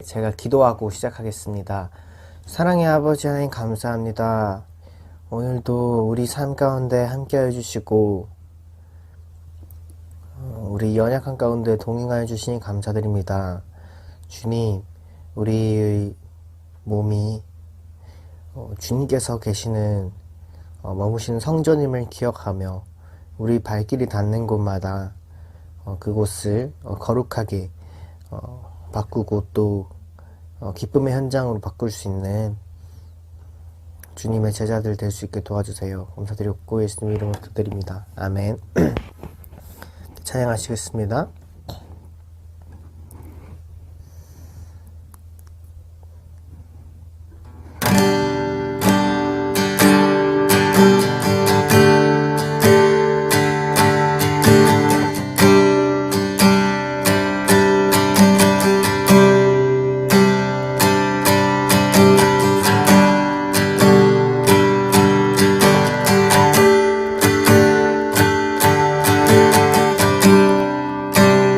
제가 기도하고 시작하겠습니다. 사랑의 아버지 하나님 감사합니다. 오늘도 우리 삶 가운데 함께해 주시고 우리 연약한 가운데 동행하여 주시니 감사드립니다. 주님, 우리의 몸이 주님께서 계시는 머무시는 성전임을 기억하며 우리 발길이 닿는 곳마다 그곳을 거룩하게 바꾸고 또 기쁨의 현장으로 바꿀 수 있는 주님의 제자들 될 수 있게 도와주세요. 감사드렸고 예수님 이름으로 기도드립니다. 아멘. 찬양하시겠습니다.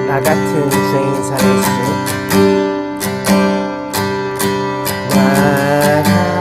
나 같은 죄인 살리신 나 같은 죄인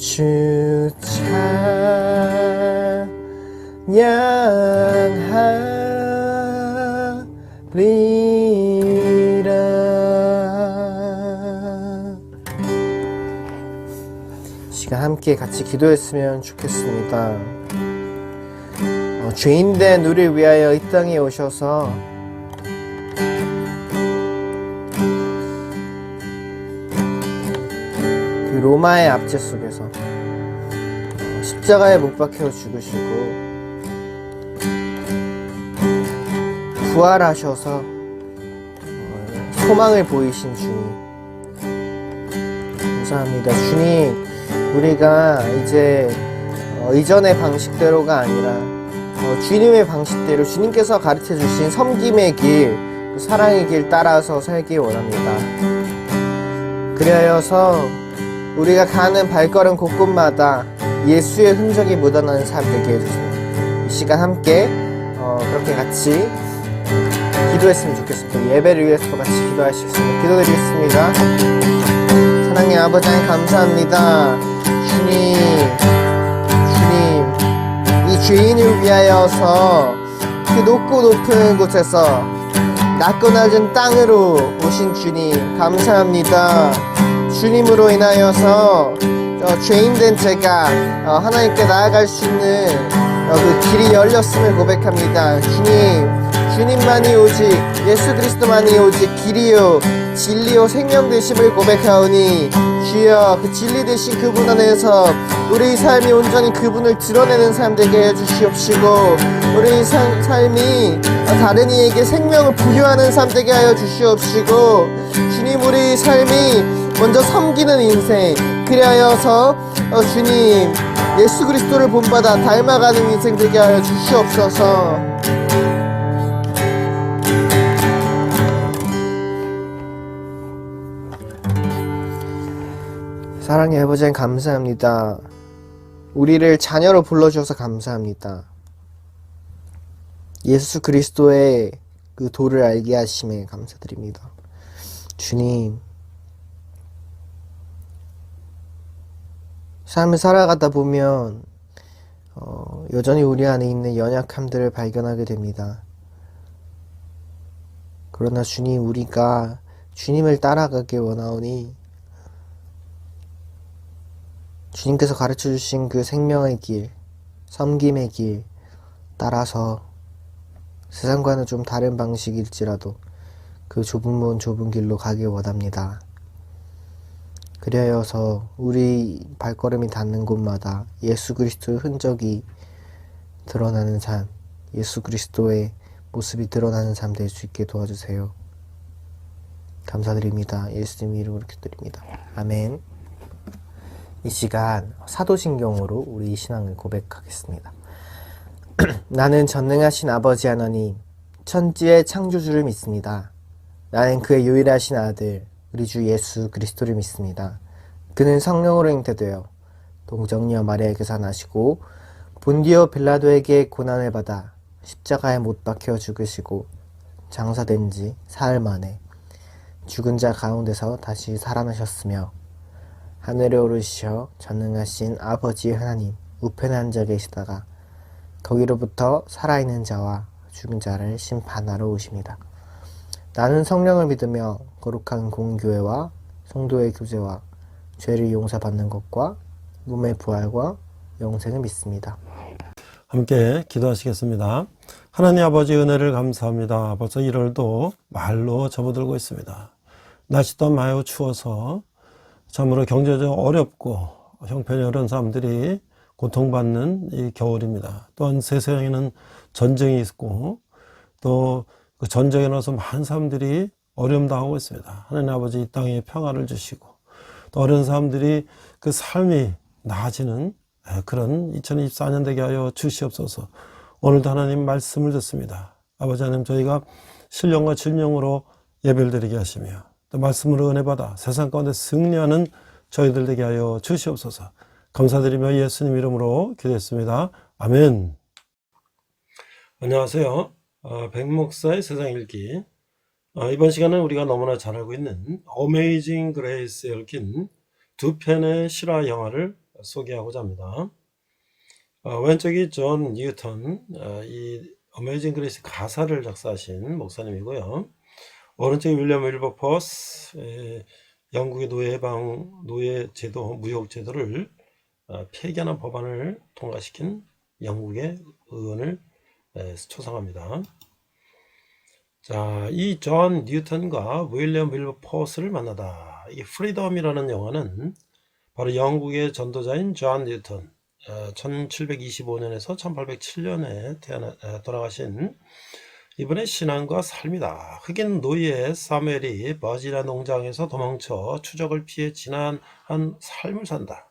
주 찬양하리라. 시간 함께 같이 기도했으면 좋겠습니다. 죄인된 우리를 위하여 이 땅에 오셔서 그 로마의 압제 속에서 십자가에 못 박혀 죽으시고 부활하셔서 소망을 보이신 주님, 감사합니다. 주님, 우리가 이제 이전의 방식대로가 아니라 주님의 방식대로 주님께서 가르쳐 주신 섬김의 길, 사랑의 길 따라서 살기 원합니다. 그리하여서 우리가 가는 발걸음 곳곳마다 예수의 흔적이 묻어나는 삶 되게 해주세요. 이 시간 함께 그렇게 같이 기도했으면 좋겠습니다. 예배를 위해서 같이 기도하시겠습니다. 기도드리겠습니다. 사랑의 아버지 하나님 감사합니다. 주님, 이 죄인을 위하여서 그 높고 높은 곳에서 낮고 낮은 땅으로 오신 주님 감사합니다. 주님으로 인하여서 죄인된 제가 하나님께 나아갈 수 있는 그 길이 열렸음을 고백합니다. 주님만이 오직 예수 그리스도만이 오직 길이요 진리요 생명 되심을 고백하오니 주여 그 진리 되신 그분 안에서 우리 삶이 온전히 그분을 드러내는 삶 되게 해주시옵시고 우리 삶이 다른 이에게 생명을 부여하는 삶 되게 하여 주시옵시고 주님, 우리 삶이 먼저 섬기는 인생, 그리하여서 주님 예수 그리스도를 본받아 닮아가는 인생 되게 하여 주시옵소서. 사랑의 아버지 감사합니다. 우리를 자녀로 불러주셔서 감사합니다. 예수 그리스도의 그 도를 알게 하심에 감사드립니다. 주님, 삶을 살아가다 보면 여전히 우리 안에 있는 연약함들을 발견하게 됩니다. 그러나 주님, 우리가 주님을 따라가길 원하오니 주님께서 가르쳐주신 그 생명의 길, 섬김의 길 따라서 세상과는 좀 다른 방식일지라도 그 좁은 문 좁은 길로 가길 원합니다. 그리하여서 우리 발걸음이 닿는 곳마다 예수 그리스도의 흔적이 드러나는 삶, 예수 그리스도의 모습이 드러나는 삶 될 수 있게 도와주세요. 감사드립니다. 예수님 이름으로 기도드립니다. 아멘. 이 시간 사도신경으로 우리 신앙을 고백하겠습니다. 나는 전능하신 아버지 하나님, 천지의 창조주를 믿습니다. 나는 그의 유일하신 아들, 우리 주 예수 그리스도를 믿습니다. 그는 성령으로 잉태되어 동정녀 마리아에게서 나시고 본디오 빌라도에게 고난을 받아 십자가에 못 박혀 죽으시고 장사된 지 사흘 만에 죽은 자 가운데서 다시 살아나셨으며 하늘에 오르시어 전능하신 아버지 하나님 우편에 앉아 계시다가 거기로부터 살아있는 자와 죽은 자를 심판하러 오십니다. 나는 성령을 믿으며 거룩한 공교회와 성도의 교제와 죄를 용서받는 것과 몸의 부활과 영생을 믿습니다. 함께 기도하시겠습니다. 하나님 아버지 은혜를 감사합니다. 벌써 1월도 말로 접어들고 있습니다. 날씨도 매우 추워서 참으로 경제적 어렵고 형편이 어려운 사람들이 고통받는 이 겨울입니다. 또한 세상에는 전쟁이 있고 또 그 전쟁에 나서 많은 사람들이 어려움 당하고 있습니다. 하나님 아버지 이 땅에 평화를 주시고 또 어려운 사람들이 그 삶이 나아지는 그런 2024년 되게 하여 주시옵소서. 오늘도 하나님 말씀을 듣습니다. 아버지 하나님, 저희가 신령과 진령으로 예배를 드리게 하시며 또 말씀으로 은혜받아 세상 가운데 승리하는 저희들 되게 하여 주시옵소서. 감사드리며 예수님 이름으로 기도했습니다. 아멘. 안녕하세요. 백목사의 세상일기. 이번 시간은 우리가 너무나 잘 알고 있는 어메이징 그레이스에 얽힌 두 편의 실화 영화를 소개하고자 합니다. 왼쪽이 존 뉴턴, 이 어메이징 그레이스 가사를 작사하신 목사님이고요. 오른쪽이 윌리엄 윌버포스, 영국의 노예 제도, 무역 제도를 폐기하는 법안을 통과시킨 영국의 의원을 초상합니다. 자, 이 존 뉴턴과 윌리엄 윌버포스를 만나다. 이 프리덤이라는 영화는 바로 영국의 전도자인 존 뉴턴, 1725년에서 1807년에 돌아가신 이분의 신앙과 삶이다. 흑인 노예 사무엘이 버지니아 농장에서 도망쳐 추적을 피해 지난한 삶을 산다.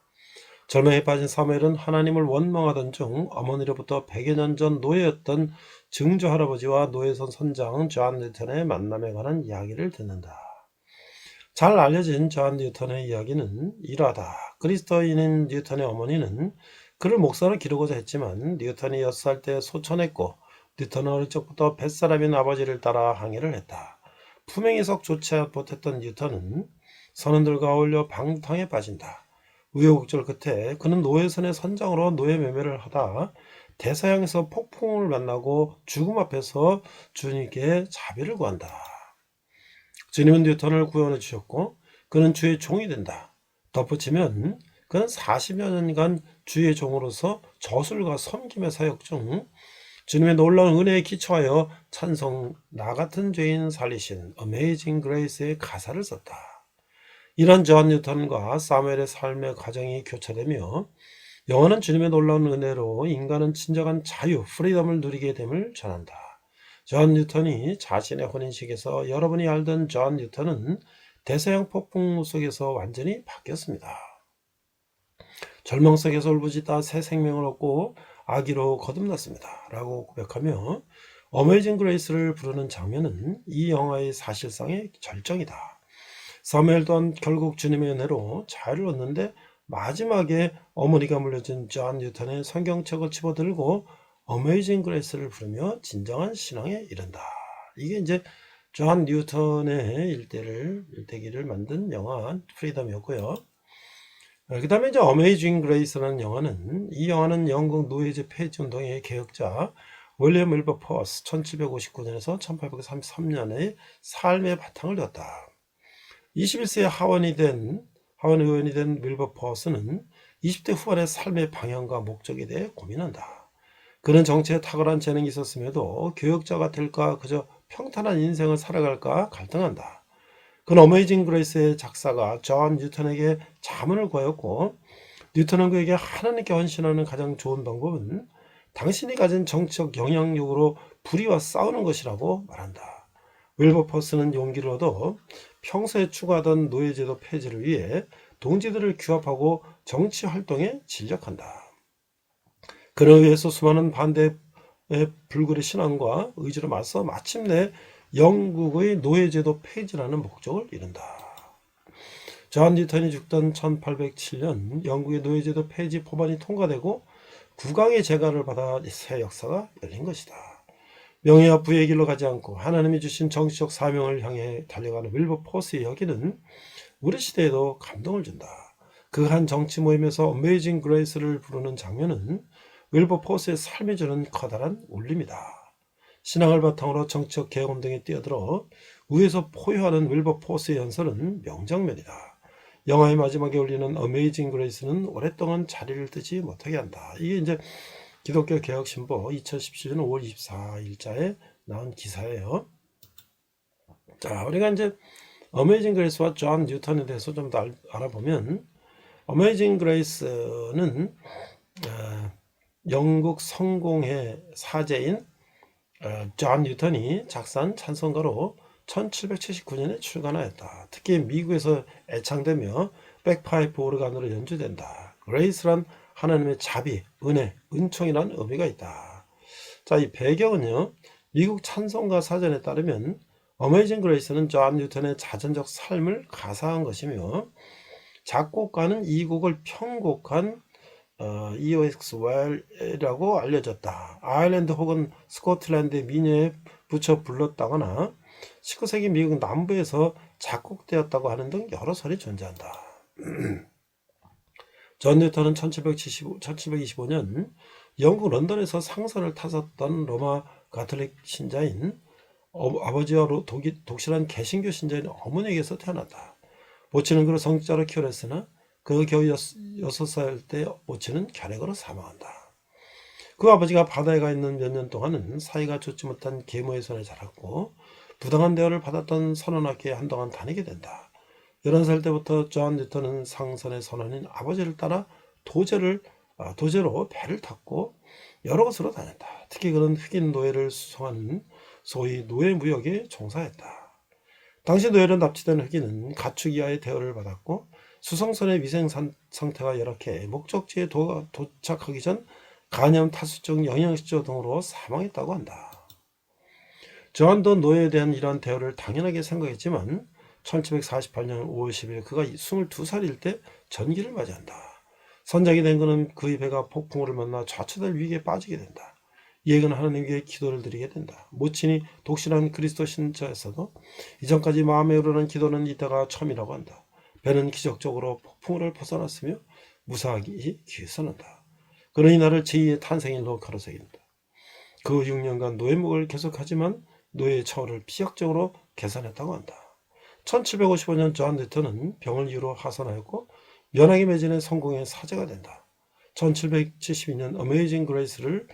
절망에 빠진 사무엘은 하나님을 원망하던 중 어머니로부터 100여 년 전 노예였던 증조 할아버지와 노예선 선장 존 뉴턴의 만남에 관한 이야기를 듣는다. 잘 알려진 존 뉴턴의 이야기는 이러하다. 그리스도인인 뉴턴의 어머니는 그를 목사로 기르고자 했지만 뉴턴이 6살 때 소천했고 뉴턴은 어릴 적부터 뱃사람인 아버지를 따라 항해를 했다. 품행이 썩 좋지 못했던 뉴턴은 선원들과 어울려 방탕에 빠진다. 우여곡절 끝에 그는 노예선의 선장으로 노예 매매를 하다 대서양에서 폭풍을 만나고 죽음 앞에서 주님께 자비를 구한다. 주님은 뉴턴을 구원해 주셨고 그는 주의 종이 된다. 덧붙이면 그는 40여 년간 주의 종으로서 저술과 섬김의 사역 중 주님의 놀라운 은혜에 기초하여 찬송 나 같은 죄인 살리신 Amazing Grace의 가사를 썼다. 이런 존 뉴턴과 사무엘의 삶의 과정이 교차되며 영원한 주님의 놀라운 은혜로 인간은 진정한 자유, 프리덤을 누리게 됨을 전한다. 존 뉴턴이 자신의 혼인식에서 여러분이 알던 존 뉴턴은 대서양 폭풍 속에서 완전히 바뀌었습니다. 절망 속에서 울부짖다 새 생명을 얻고 아기로 거듭났습니다. 라고 고백하며 어메이징 그레이스를 부르는 장면은 이 영화의 사실상의 절정이다. 사무엘 또한 결국 주님의 은혜로 자유를 얻는데 마지막에 어머니가 물려준 존 뉴턴의 성경책을 집어들고 어메이징 그레이스를 부르며 진정한 신앙에 이른다. 이게 이제 존 뉴턴의 일대기를 만든 영화 프리덤이었고요. 그 다음에 이제 어메이징 그레이스라는 영화는 이 영화는 영국 노예제 폐지 운동의 개혁자 윌리엄 윌버포스 1759년에서 1833년의 삶의 바탕을 뒀다. 21세에 하원 의원이 된 윌버포스는 20대 후반의 삶의 방향과 목적에 대해 고민한다. 그는 정치에 탁월한 재능이 있었음에도 교역자가 될까 그저 평탄한 인생을 살아갈까 갈등한다. 그는 어메이징 그레이스의 작사가 존 뉴턴에게 자문을 구하였고 뉴턴은 그에게 하나님께 헌신하는 가장 좋은 방법은 당신이 가진 정치적 영향력으로 불의와 싸우는 것이라고 말한다. 윌버포스는 용기를 얻어 평소에 추구하던 노예제도 폐지를 위해 동지들을 규합하고 정치 활동에 진력한다. 그를 위해서 수많은 반대의 불굴의 신앙과 의지로 맞서 마침내 영국의 노예제도 폐지라는 목적을 이룬다. 존 뉴턴이 죽던 1807년 영국의 노예제도 폐지 법안이 통과되고 국왕의 재가를 받아 새 역사가 열린 것이다. 명예와 부의 길로 가지 않고 하나님이 주신 정치적 사명을 향해 달려가는 윌버포스의 여기는 우리 시대에도 감동을 준다. 그 한 정치 모임에서 어메이징 그레이스를 부르는 장면은 윌버포스의 삶이 주는 커다란 울림이다. 신앙을 바탕으로 정치적 개혁운동에 뛰어들어 위에서 포효하는 윌버포스의 연설은 명장면이다. 영화의 마지막에 울리는 어메이징 그레이스는 오랫동안 자리를 뜨지 못하게 한다. 이게 이제 기독교 개혁신보 2017년 5월 24일자에 나온 기사예요. 자, 우리가 이제 어메이징 그레이스와 존 뉴턴에 대해서 좀 더 알아보면 어메이징 그레이스는 영국 성공의 사제인 존 뉴턴이 작사한 찬송가로 1779년에 출간하였다. 특히 미국에서 애창되며 백파이프 오르간으로 연주된다. 그레이스란 하나님의 자비, 은혜, 은총이란 의미가 있다. 자, 이 배경은요. 미국 찬송가 사전에 따르면 어메이징 그레이스는 존 뉴턴의 자전적 삶을 가사한 것이며 작곡가는 이 곡을 편곡한 E.O.X. 웰이라고 알려졌다. 아일랜드 혹은 스코틀랜드의 민요에 붙여 불렀다거나 19세기 미국 남부에서 작곡되었다고 하는 등 여러 설이 존재한다. 존 뉴턴은 1725년 영국 런던에서 상선을 타섰던 로마 가톨릭 신자인 아버지와 독실한 개신교 신자인 어머니에게서 태어났다. 모친은 그를 성직자로 키워냈으나 그 겨우 6살 때 모친은 결핵으로 사망한다. 그 아버지가 바다에 가 있는 몇 년 동안은 사이가 좋지 못한 계모의 손에 자랐고 부당한 대우를 받았던 선원학교에 한동안 다니게 된다. 11살 때부터 존 뉴턴은 상선의 선원인 아버지를 따라 도제로 배를 탔고 여러 곳으로 다녔다. 특히 그는 흑인 노예를 수송하는 소위 노예무역에 종사했다. 당시 노예로 납치된 흑인은 가축 이하의 대우를 받았고 수송선의 위생 상태가 열악해 목적지에 도착하기 전 간염, 타수증, 영양실조 등으로 사망했다고 한다. 존도 노예에 대한 이러한 대우를 당연하게 생각했지만 1748년 5월 10일 그가 22살일 때 전기를 맞이한다. 선장이 된 그는 그의 배가 폭풍우를 만나 좌초될 위기에 빠지게 된다. 이에 그는 하나님께 기도를 드리게 된다. 모친이 독실한 그리스도 신자였어도 이전까지 마음에 우러난 기도는 이때가 처음이라고 한다. 배는 기적적으로 폭풍우를 벗어났으며 무사하기 귀선한다. 그는 이날을 제2의 탄생일로 가로새긴다. 그 6년간 노예목을 계속하지만 노예의 처우를 비약적으로 개선했다고 한다. 1755년 존 뉴턴은 병을 이유로 하선하였고 면하게 매진의 성공의 사제가 된다. 1772년 어메이징 그레이스를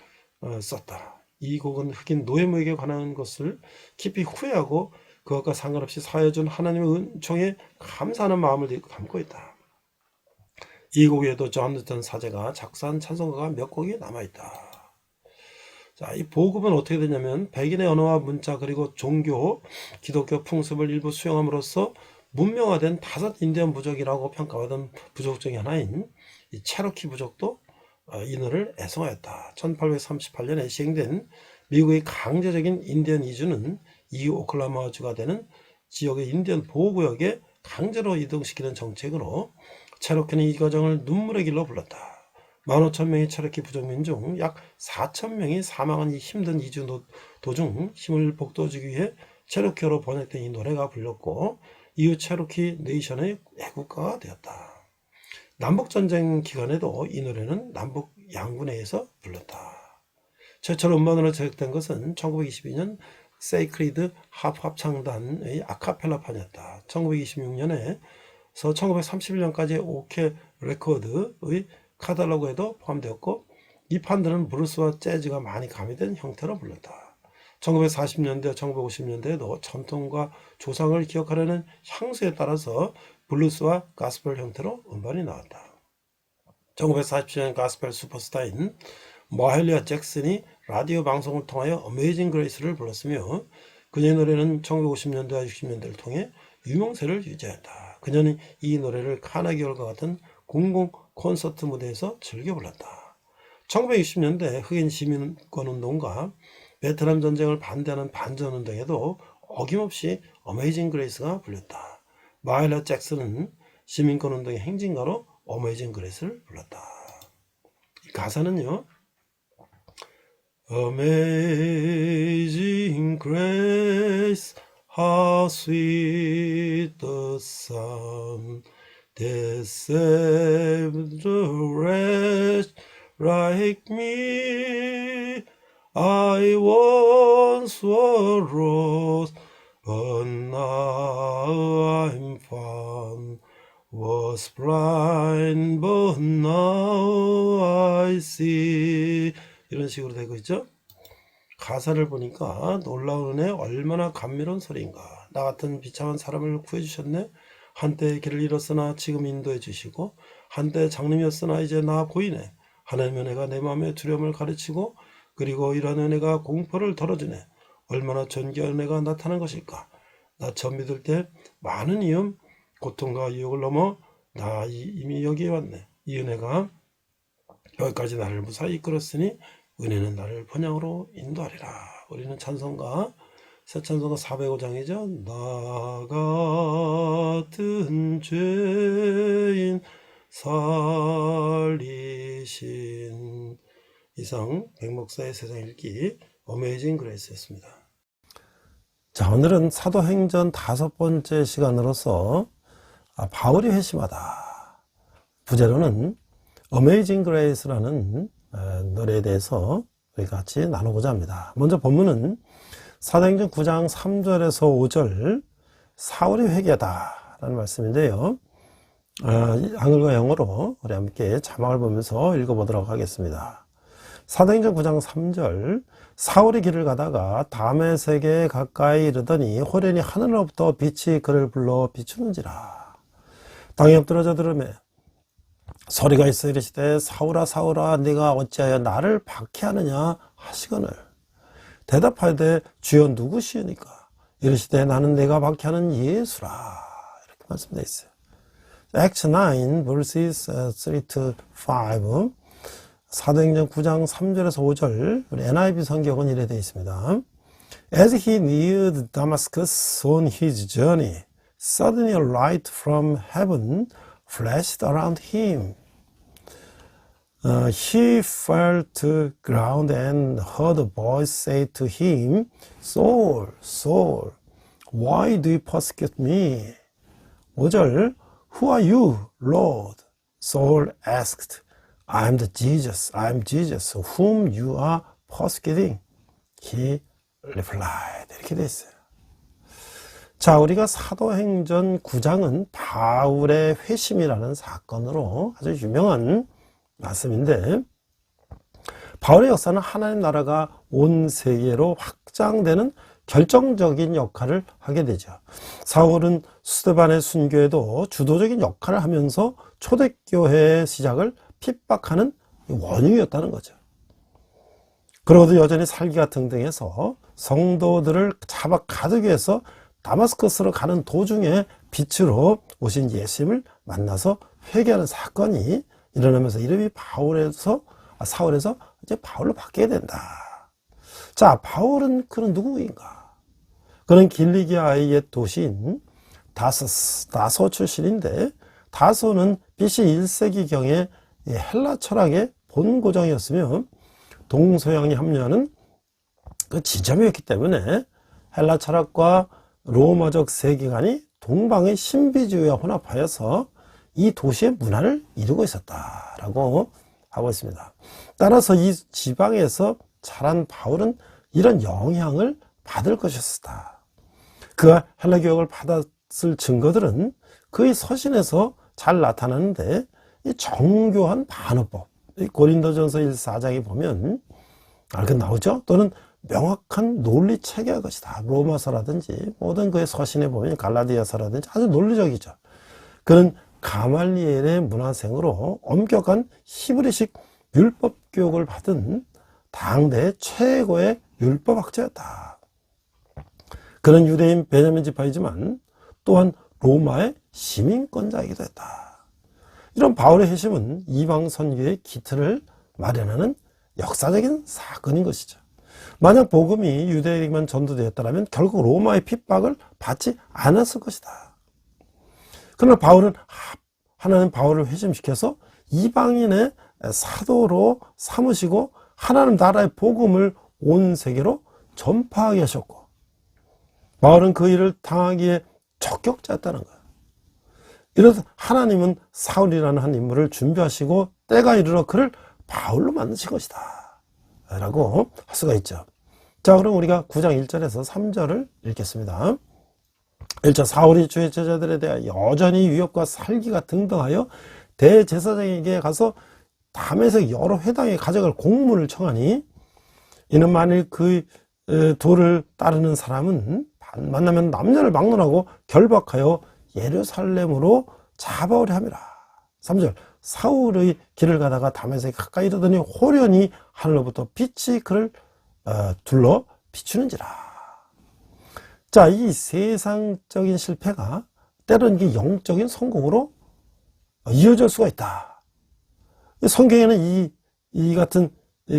썼다. 이 곡은 흑인 노예무에게 관한 것을 깊이 후회하고 그것과 상관없이 사여준 하나님의 은총에 감사하는 마음을 담고 있다. 이 곡에도 존 뉴턴 사제가 작사한 찬송가가 몇 곡이 남아있다. 자, 이 보급은 어떻게 되냐면 백인의 언어와 문자 그리고 종교, 기독교 풍습을 일부 수용함으로써 문명화된 5 인디언 부족이라고 평가받은 부족 중의 하나인 이 체로키 부족도 이 노래를 애송하였다. 1838년에 시행된 미국의 강제적인 인디언 이주는 이 오클라호마주가 되는 지역의 인디언 보호구역에 강제로 이동시키는 정책으로 체로키는 이 과정을 눈물의 길로 불렀다. 15,000명의 체로키 부족민 중 약 4,000명이 사망한 이 힘든 이주 도중 힘을 북돋우기 위해 체로키어로 번역된 이 노래가 불렸고 이후 체로키 네이션의 애국가가 되었다. 남북전쟁 기간에도 이 노래는 남북 양군회에서 불렀다. 최초로 음반으로 제작된 것은 1922년 세이크리드 하프 합창단의 아카펠라판이었다. 1926년에서 1931년까지 오케 레코드의 카탈로그에도 포함되었고 이 판들은 브루스와 재즈가 많이 가미된 형태로 불렀다. 1940년대, 1950년대에도 전통과 조상을 기억하려는 향수에 따라서 블루스와 가스펠 형태로 음반이 나왔다. 1947년 가스펠 슈퍼스타인 마헬리아 잭슨이 라디오 방송을 통하여 어메이징 그레이스를 불렀으며 그녀의 노래는 1950년대와 60년대를 통해 유명세를 유지했다. 그녀는 이 노래를 카네기홀과 같은 공공 콘서트 무대에서 즐겨 불렀다. 1960년대 흑인 시민권운동과 베트남 전쟁을 반대하는 반전운동에도 어김없이 어메이징 그레이스가 불렸다. 마일라 잭슨은 시민권운동의 행진가로 어메이징 그레이스를 불렀다. 이 가사는요. Amazing grace, how sweet the sound that saved a wretch like me. I once was lost, but now I'm found. Was blind, but now I see. 이런 식으로 되고 있죠. 가사를 보니까 놀라운 은혜 얼마나 감미로운 소리인가. 나 같은 비참한 사람을 구해주셨네. 한때 길을 잃었으나 지금 인도해 주시고 한때 장님이었으나 이제 나 보이네. 하나님의 은혜가 내 마음의 두려움을 가르치고 그리고 이러한 은혜가 공포를 덜어주네. 얼마나 존귀한 은혜가 나타난 것일까. 나 처음 믿을 때 많은 위험, 고통과 유혹을 넘어 나 이미 여기에 왔네. 이 은혜가 여기까지 나를 무사히 이끌었으니 은혜는 나를 번영으로 인도하리라. 우리는 찬송가 새 찬송가 405장이죠. 나 같은 죄인 살리신. 이상 백목사의 세상 읽기 어메이징 그레이스였습니다. 자, 오늘은 사도행전 5번째 시간으로서 바울이 회심하다. 부제로는 Amazing Grace라는 노래에 대해서 우리 같이 나누고자 합니다. 먼저 본문은 사도행전 9장 3절에서 5절 사울이 회개하다 라는 말씀인데요. 한글과 영어로 우리 함께 자막을 보면서 읽어보도록 하겠습니다. 사도행전 9장 3절 사울이 길을 가다가 다메섹에 가까이 이르더니 호련히 하늘로부터 빛이 그를 불러 비추는지라. 땅에 엎드러져 들으매 소리가 있어 이르시되 사울아 사울아 네가 어찌하여 나를 박해하느냐 하시거늘 대답하되 주여 누구시니까 이르시되 나는 내가 박해하는 예수라. 이렇게 말씀되어 있어요. Acts 9 verses 3-5 사도행전 9장 3절에서 5절 우리 NIV 성경은 이래 되어 있습니다. As he neared Damascus on his journey, suddenly a light from heaven flashed around him. He fell to ground and heard a voice say to him, Saul, Saul, why do you persecute me? 5절 Who are you, Lord? Saul asked. I am Jesus whom you are persecuting. He replied. 이렇게 돼 있어요. 자, 우리가 사도행전 9장은 바울의 회심이라는 사건으로 아주 유명한 말씀인데, 바울의 역사는 하나님 나라가 온 세계로 확장되는 결정적인 역할을 하게 되죠. 사울은 스데반의 순교에도 주도적인 역할을 하면서 초대교회의 시작을 핍박하는 원흉이었다는 거죠. 그러고도 여전히 살기가 등등해서 성도들을 잡아 가두기 위해서 다마스커스로 가는 도중에 빛으로 오신 예수님을 만나서 회개하는 사건이 일어나면서 이름이 사울에서 이제 바울로 바뀌게 된다. 자, 바울은 그는 누구인가? 그는 길리기아의 옛 도시인 다소 출신인데, 다소는 BC 1세기경에 헬라 철학의 본고장이었으며 동서양이 합류하는 그 지점이었기 때문에 헬라 철학과 로마적 세계관이 동방의 신비주의와 혼합하여서 이 도시의 문화를 이루고 있었다라고 하고 있습니다. 따라서 이 지방에서 자란 바울은 이런 영향을 받을 것이었다. 그가 헬라 교육을 받았을 증거들은 그의 서신에서 잘 나타나는데, 이 정교한 반어법, 고린도전서 1-4장에 보면 그 나오죠. 또는 명확한 논리 체계의 것이다. 로마서라든지 모든 그의 서신에 보면 갈라디아서라든지 아주 논리적이죠. 그는 가말리엘의 문화생으로 엄격한 히브리식 율법 교육을 받은 당대 최고의 율법학자였다. 그는 유대인 베냐민 지파이지만 또한 로마의 시민권자이기도 했다. 이런 바울의 회심은 이방 선교의 기틀을 마련하는 역사적인 사건인 것이죠. 만약 복음이 유대인에게만 전도되었다면 결국 로마의 핍박을 받지 않았을 것이다. 그러나 바울은 하나님 바울을 회심시켜서 이방인의 사도로 삼으시고 하나님 나라의 복음을 온 세계로 전파하게 하셨고, 바울은 그 일을 당하기에 적격자였다는 거예요. 이래서 하나님은 사울이라는 한 인물을 준비하시고 때가 이르러 그를 바울로 만드신 것이다 라고 할 수가 있죠. 자, 그럼 우리가 9장 1절에서 3절을 읽겠습니다. 1절 사울이 주의 제자들에 대하여 여전히 위협과 살기가 등등하여 대제사장에게 가서 다메섹 여러 회당에 가져갈 공문을 청하니, 이는 만일 그 도를 따르는 사람은 만나면 남녀를 막론하고 결박하여 예루살렘으로 잡아오려 함이라. 3절 사울의 길을 가다가 다메섹에 가까이 이르더니 호련히 하늘로부터 빛이 그를 둘러 비추는지라. 자, 이 세상적인 실패가 때로는 이게 영적인 성공으로 이어질 수가 있다. 성경에는 이 같은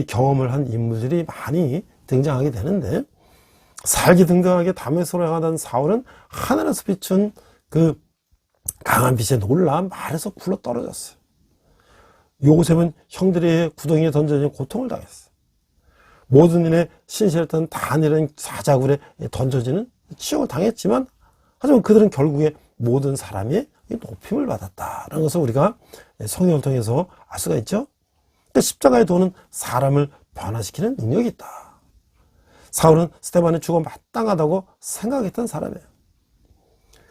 경험을 한 인물들이 많이 등장하게 되는데, 살기 등등하게 다메섹으로 향하던 사울은 하늘에서 비춘 그 강한 빛에 놀라 말에서 굴러 떨어졌어요. 요셉은 형들의 구덩이에 던져진 고통을 당했어요. 모든 일에 신실했던 다니엘은 사자굴에 던져지는 치욕을 당했지만, 하지만 그들은 결국에 모든 사람의 높임을 받았다라는 것을 우리가 성경을 통해서 알 수가 있죠. 그러니까 십자가의 도는 사람을 변화시키는 능력이 있다. 사울은 스데반이 죽어 마땅하다고 생각했던 사람이에요.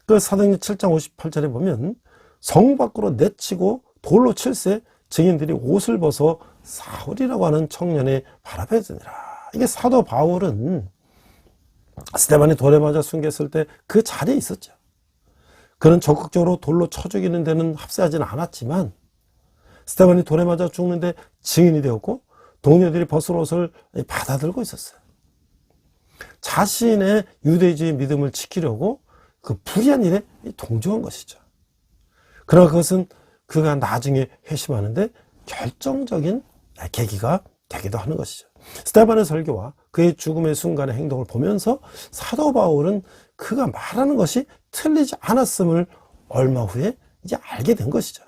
그 사도행전 7장 58절에 보면 성 밖으로 내치고 돌로 칠세 증인들이 옷을 벗어 사울이라고 하는 청년의 발 앞에 드니라. 이게 사도 바울은 스데반이 돌에 맞아 숨겼을 때 그 자리에 있었죠. 그는 적극적으로 돌로 쳐 죽이는 데는 합세하지는 않았지만 스데반이 돌에 맞아 죽는데 증인이 되었고 동료들이 벗은 옷을 받아들고 있었어요. 자신의 유대주의 믿음을 지키려고 그 불의한 일에 동조한 것이죠. 그러나 그것은 그가 나중에 회심하는데 결정적인 계기가 되기도 하는 것이죠. 스데반의 설교와 그의 죽음의 순간의 행동을 보면서 사도 바울은 그가 말하는 것이 틀리지 않았음을 얼마 후에 이제 알게 된 것이죠.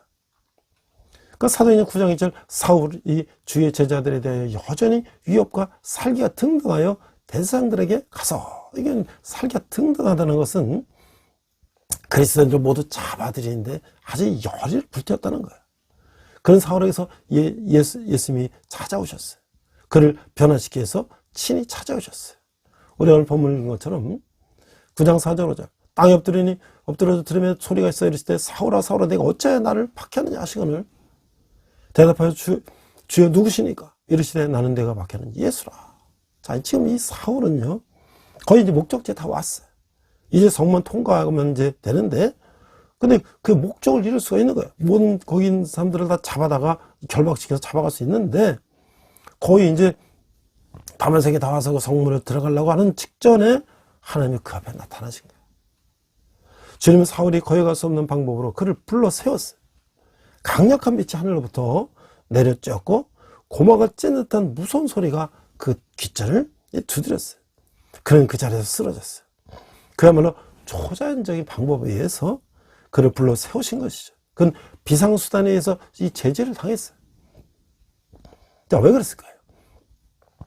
그 사도행전 9장 2절 사울이 주의 제자들에 대해 여전히 위협과 살기가 등등하여 대사장들에게 가서, 이게 살기가 등등하다는 것은 그리스도인들 모두 잡아들이는데 아주 열이 불태웠다는 거예요. 그런 사울에게서 예수님이 찾아오셨어요. 그를 변화시키기 위해서 친히 찾아오셨어요. 우리 오늘 본문 읽은 것처럼 9장 4절 5절 땅에 엎드려서 들으며 소리가 있어 이르시되 사울아 사울아 내가 어찌하여 나를 박해하느냐 하시거늘 대답하여 주여 누구시니까 이르시되 나는 내가 박해하는 예수라. 자, 지금 이 사울은요 거의 이제 목적지에 다 왔어요. 이제 성문 통과하면 이제 되는데, 근데 그 목적을 이룰 수가 있는 거예요. 모든 거기 있는 사람들을 다 잡아다가 결박시켜서 잡아갈 수 있는데, 거의 이제 다메섹에 다 와서 그 성문에 들어가려고 하는 직전에 하나님이 그 앞에 나타나신 거예요. 주님은 사울이 거역할 수 없는 방법으로 그를 불러 세웠어요. 강력한 빛이 하늘로부터 내려쬐었고 고마가 찢는 듯한 무서운 소리가 그 귓전을 두드렸어요. 그는 그 자리에서 쓰러졌어요. 그야말로 초자연적인 방법에 의해서 그를 불러 세우신 것이죠. 그건 비상수단에 의해서 이 제재를 당했어요. 자, 왜 그랬을까요?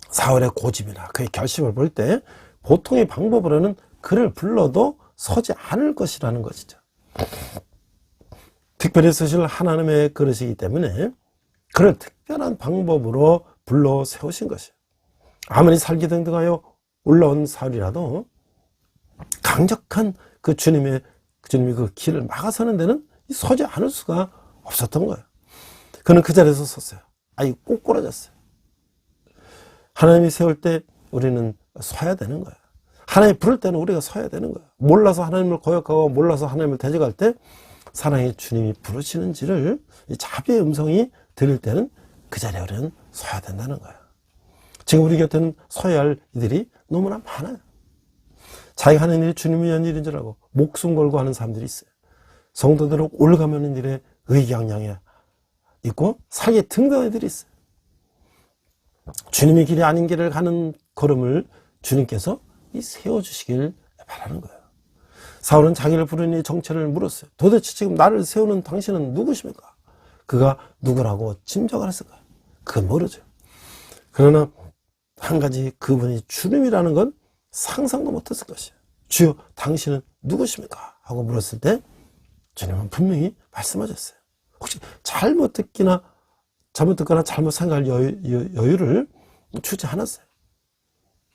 사울의 고집이나 그의 결심을 볼 때 보통의 방법으로는 그를 불러도 서지 않을 것이라는 것이죠. 특별히 쓰실 하나님의 그릇이기 때문에 그를 특별한 방법으로 불러 세우신 것이에요. 아무리 살기등등하여 올라온 사울이라도 강력한 그 주님이 그 길을 막아서는 데는 서지 않을 수가 없었던 거예요. 그는 그 자리에서 섰어요. 아니, 꼬꾸라졌어요. 하나님이 세울 때 우리는 서야 되는 거예요. 하나님이 부를 때는 우리가 서야 되는 거예요. 몰라서 하나님을 거역하고 몰라서 하나님을 대적할 때 사랑의 주님이 부르시는지를 이 자비의 음성이 들릴 때는 그 자리에 우리는 서야 된다는 거예요. 지금 우리 곁에는 서야 할 이들이 너무나 많아요. 자기가 하는 일이 주님이 위한 일인 줄 알고 목숨 걸고 하는 사람들이 있어요. 성도들은 올가매는 일에 의기양양해 있고 살기 등등한 애들이 있어요. 주님의 길이 아닌 길을 가는 걸음을 주님께서 세워주시길 바라는 거예요. 사울은 자기를 부르는 이 정체를 물었어요. 도대체 지금 나를 세우는 당신은 누구십니까? 그가 누구라고 짐작을 했을까요? 그건 모르죠. 그러나 한 가지, 그분이 주님이라는 건 상상도 못했을 것이에요. 주여 당신은 누구십니까? 하고 물었을 때 주님은 분명히 말씀하셨어요. 혹시 잘못 듣거나 잘못 생각할 여유를 주지 않았어요.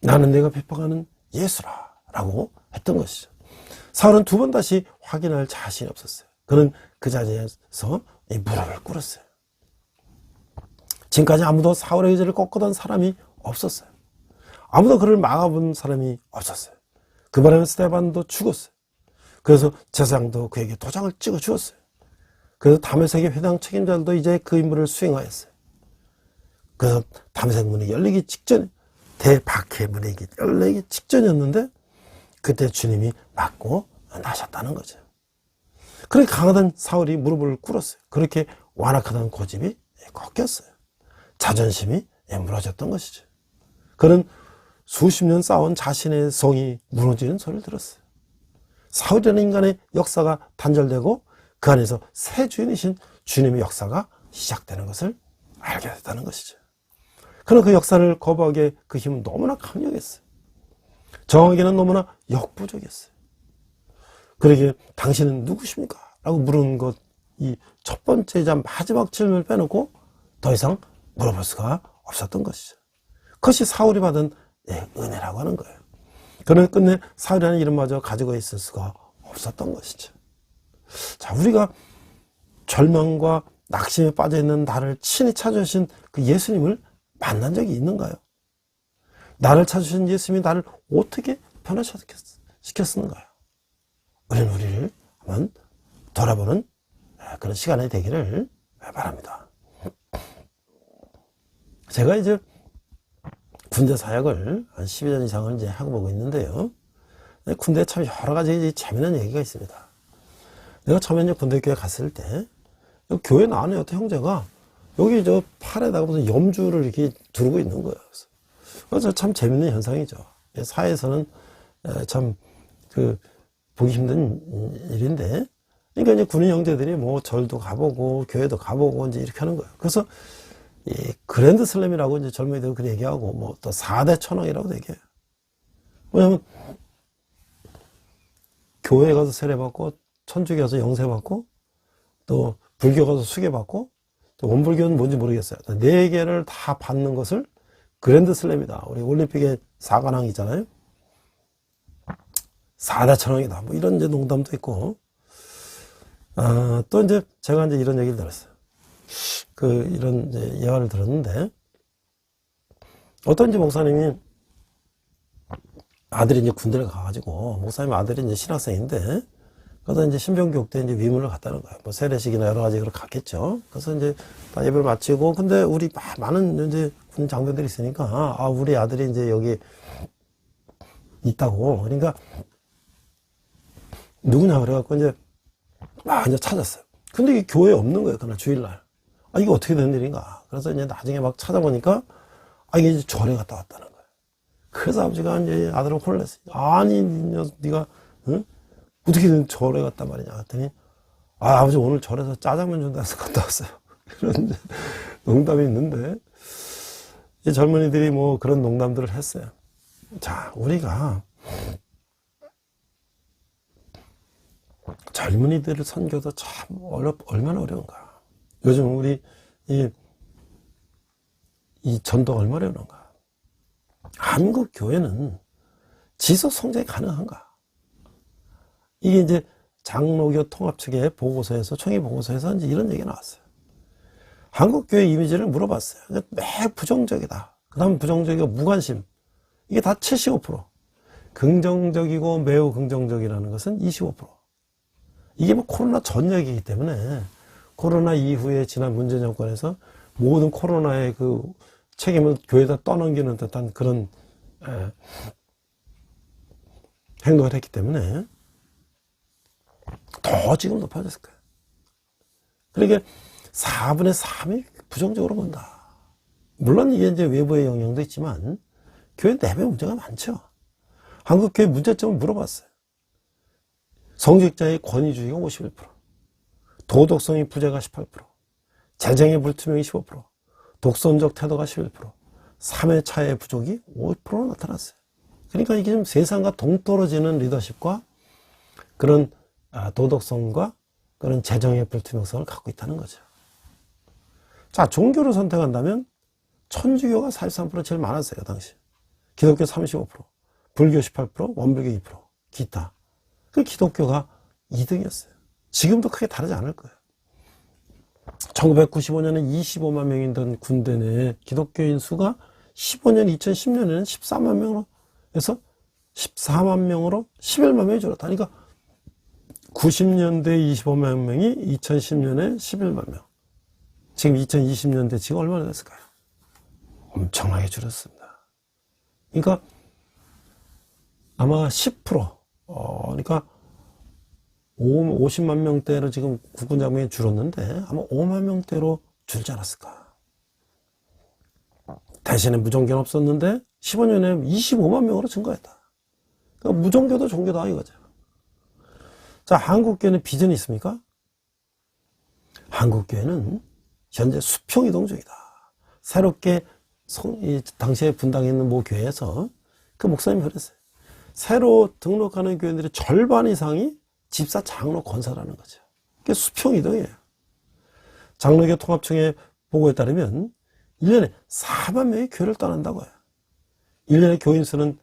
나는 내가 비판하는 예수라 라고 했던 것이죠. 사울은 두 번 다시 확인할 자신이 없었어요. 그는 그 자리에서 무릎을 꿇었어요. 지금까지 아무도 사울의 의지를 꺾었던 사람이 없었어요. 아무도 그를 막아본 사람이 없었어요. 그 바람에 스데반도 죽었어요. 그래서 제사장도 그에게 도장을 찍어 주었어요. 그래서 다메섹의 회당 책임자들도 이제 그 임무를 수행하였어요. 그래서 다메섹 문이 열리기 직전에, 대박해 문이 열리기 직전이었는데 그때 주님이 맞고 나셨다는 거죠. 그렇게 강하던 사울이 무릎을 꿇었어요. 그렇게 완악하던 고집이 꺾였어요. 자존심이 무너졌던 것이죠. 그는 수십 년 쌓아온 자신의 성이 무너지는 소리를 들었어요. 사울이라는 인간의 역사가 단절되고 그 안에서 새 주인이신 주님의 역사가 시작되는 것을 알게 됐다는 것이죠. 그는 그 역사를 거부하기에 그 힘은 너무나 강력했어요. 정하기에는 너무나 역부족했어요. 그러기에 당신은 누구십니까? 라고 물은 것, 이 첫 번째이자 마지막 질문을 빼놓고 더 이상 물어볼 수가 없었던 것이죠. 그것이 사울이 받은 은혜라고 하는 거예요. 그러나 끝내 사울이라는 이름마저 가지고 있을 수가 없었던 것이죠. 자, 우리가 절망과 낙심에 빠져있는 나를 친히 찾아주신 그 예수님을 만난 적이 있는가요? 나를 찾으신 예수님이 나를 어떻게 변화시켰는가요? 우리를 한번 돌아보는 그런 시간이 되기를 바랍니다. 제가 이제 군대 사역을 한 12년 이상을 이제 하고 보고 있는데요. 군대에 참 여러 가지 재미난 얘기가 있습니다. 내가 처음에 이제 군대 교회 갔을 때, 교회 안에 어떤 형제가 여기 저 팔에다가 무슨 염주를 이렇게 두르고 있는 거예요. 그래서 참 재밌는 현상이죠. 사회에서는 참 보기 힘든 일인데, 그러니까 이제 군인 형제들이 뭐 절도 가보고 교회도 가보고 이제 이렇게 하는 거예요. 그래서 이 그랜드 슬램이라고 이제 젊은이들 그렇게 얘기하고 뭐 또 4대 천왕이라고도 얘기해요. 왜냐면 교회 가서 세례받고 천주교 가서 영세받고 또 불교 가서 수계받고 또 원불교는 뭔지 모르겠어요. 4개를 다 받는 것을 그랜드 슬램이다. 우리 올림픽의 4관왕 있잖아요. 4대 천왕이다. 뭐 이런 이제 농담도 있고. 또 이제 제가 이제 이런 얘기를 들었어요. 이런 이제 예화를 들었는데, 어떤 이제 목사님이 아들이 이제 군대를 가가지고, 목사님 아들이 이제 신학생인데, 그래서 이제 신병교육대 이제 위문을 갔다는 거예요. 뭐 세례식이나 여러 가지 그걸 갔겠죠. 그래서 이제 다 예배를 마치고, 근데 우리 많은 이제 군 장병들이 있으니까, 우리 아들이 이제 여기 있다고. 그러니까, 누구냐 그래갖고 이제 찾았어요. 근데 이게 교회에 없는 거예요. 그날 주일날. 이게 어떻게 된 일인가. 그래서 이제 나중에 막 찾아보니까, 이게 이제 절에 갔다 왔다는 거예요. 그래서 아버지가 이제 아들을 혼냈어요. 아니, 네가, 응? 어떻게 절에 갔단 말이냐. 그랬더니, 아버지 오늘 절에서 짜장면 준다 해서 갔다 왔어요. 그런 농담이 있는데, 이 젊은이들이 뭐 그런 농담들을 했어요. 자, 우리가, 젊은이들을 선교도 참 얼마나 어려운가. 요즘 우리 이 전도 얼마나 어려운가. 한국 교회는 지속 성장이 가능한가. 이게 이제 장로교 통합 측의 보고서에서, 총회 보고서에서 이제 이런 얘기가 나왔어요. 한국 교회 이미지를 물어봤어요. 매우 부정적이다. 그 다음 부정적이고 무관심. 이게 다 75%. 긍정적이고 매우 긍정적이라는 것은 25%. 이게 뭐 코로나 전 얘기이기 때문에 코로나 이후에 지난 문재인 정권에서 모든 코로나의 그 책임을 교회에다 떠넘기는 듯한 그런 행동을 했기 때문에 더 지금 높아졌을 거예요. 그러니까 4분의 3이 부정적으로 본다. 물론 이게 이제 외부의 영향도 있지만 교회 내부에 문제가 많죠. 한국 교회 문제점을 물어봤어요. 성직자의 권위주의가 51%, 도덕성의 부재가 18%, 재정의 불투명이 15%, 독선적 태도가 11%, 3회 차의 부족이 5% 나타났어요. 그러니까 이게 좀 세상과 동떨어지는 리더십과 그런 도덕성과 그런 재정의 불투명성을 갖고 있다는 거죠. 자, 종교를 선택한다면 천주교가 43% 제일 많았어요, 당시. 기독교 35%, 불교 18%, 원불교 2%, 기타. 그 기독교가 2등이었어요. 지금도 크게 다르지 않을 거예요. 1995년에 25만 명이던 군대 내 기독교인 수가 2010년에는 14만 명으로 해서 14만 명으로 11만 명이 줄었다. 그러니까 90년대 25만 명이 2010년에 11만 명. 지금 2020년대 지금 얼마나 됐을까요? 엄청나게 줄었습니다. 그러니까 아마 10%, 그러니까 50만 명대로 지금 국군 장병이 줄었는데 아마 5만 명대로 줄지 않았을까. 대신에 무종교는 없었는데 15년에 25만 명으로 증가했다. 그러니까 무종교도 종교다 이거죠. 자, 한국교회는 비전이 있습니까? 한국교회는 현재 수평이동 중이다. 새롭게 당시에 분당에 있는 모 교회에서 그 목사님이 그랬어요. 새로 등록하는 교회들의 절반 이상이 집사, 장로, 권사라는 거죠. 그게 수평이동이에요. 장로교 통합청의 보고에 따르면 1년에 4만 명이 교회를 떠난다고 해요. 1년에 교인 수는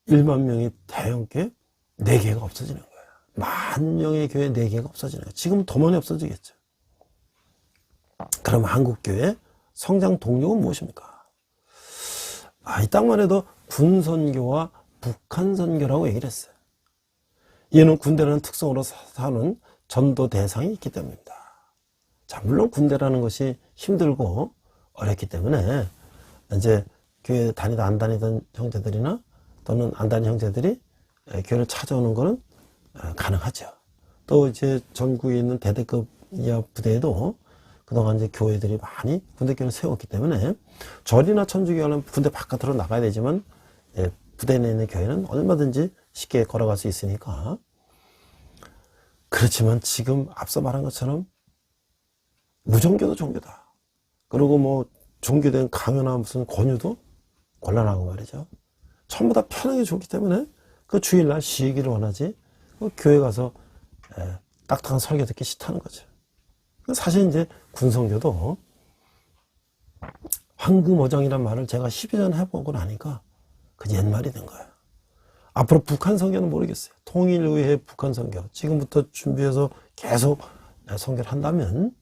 1만 명이 대형교회 4개가 없어지는 거예요. 10,000명의 교회 4개가 없어지는 거예요. 지금 더 많이 없어지겠죠. 그럼 한국교회 성장 동력은 무엇입니까? 이 땅만 해도 군선교와 북한선교라고 얘기를 했어요. 이는 군대라는 특성으로 사는 전도 대상이 있기 때문입니다. 자, 물론 군대라는 것이 힘들고 어렵기 때문에 이제 교회 다니다 안 다니던 형제들이나 또는 안 다니는 형제들이 교회를 찾아오는 것은 가능하죠. 또 이제 전국에 있는 대대급 이하 부대에도 그동안 이제 교회들이 많이 군대교회를 세웠기 때문에 절이나 천주교회는 군대 바깥으로 나가야 되지만 부대 내에 있는 교회는 얼마든지 쉽게 걸어갈 수 있으니까. 그렇지만 지금 앞서 말한 것처럼 무종교도 종교다. 그리고 뭐 종교된 강요나 무슨 권유도 곤란하고 말이죠. 전부 다 편하게 좋기 때문에 그 주일날 쉬기를 원하지 교회 가서 딱딱한 설교 듣기 싫다는 거죠. 사실 이제 군성교도 황금어장이란 말을 제가 12년 해보고 나니까 그 옛말이 된 거예요. 앞으로 북한 선교는 모르겠어요. 통일의회 북한 선교 지금부터 준비해서 계속 선교를 한다면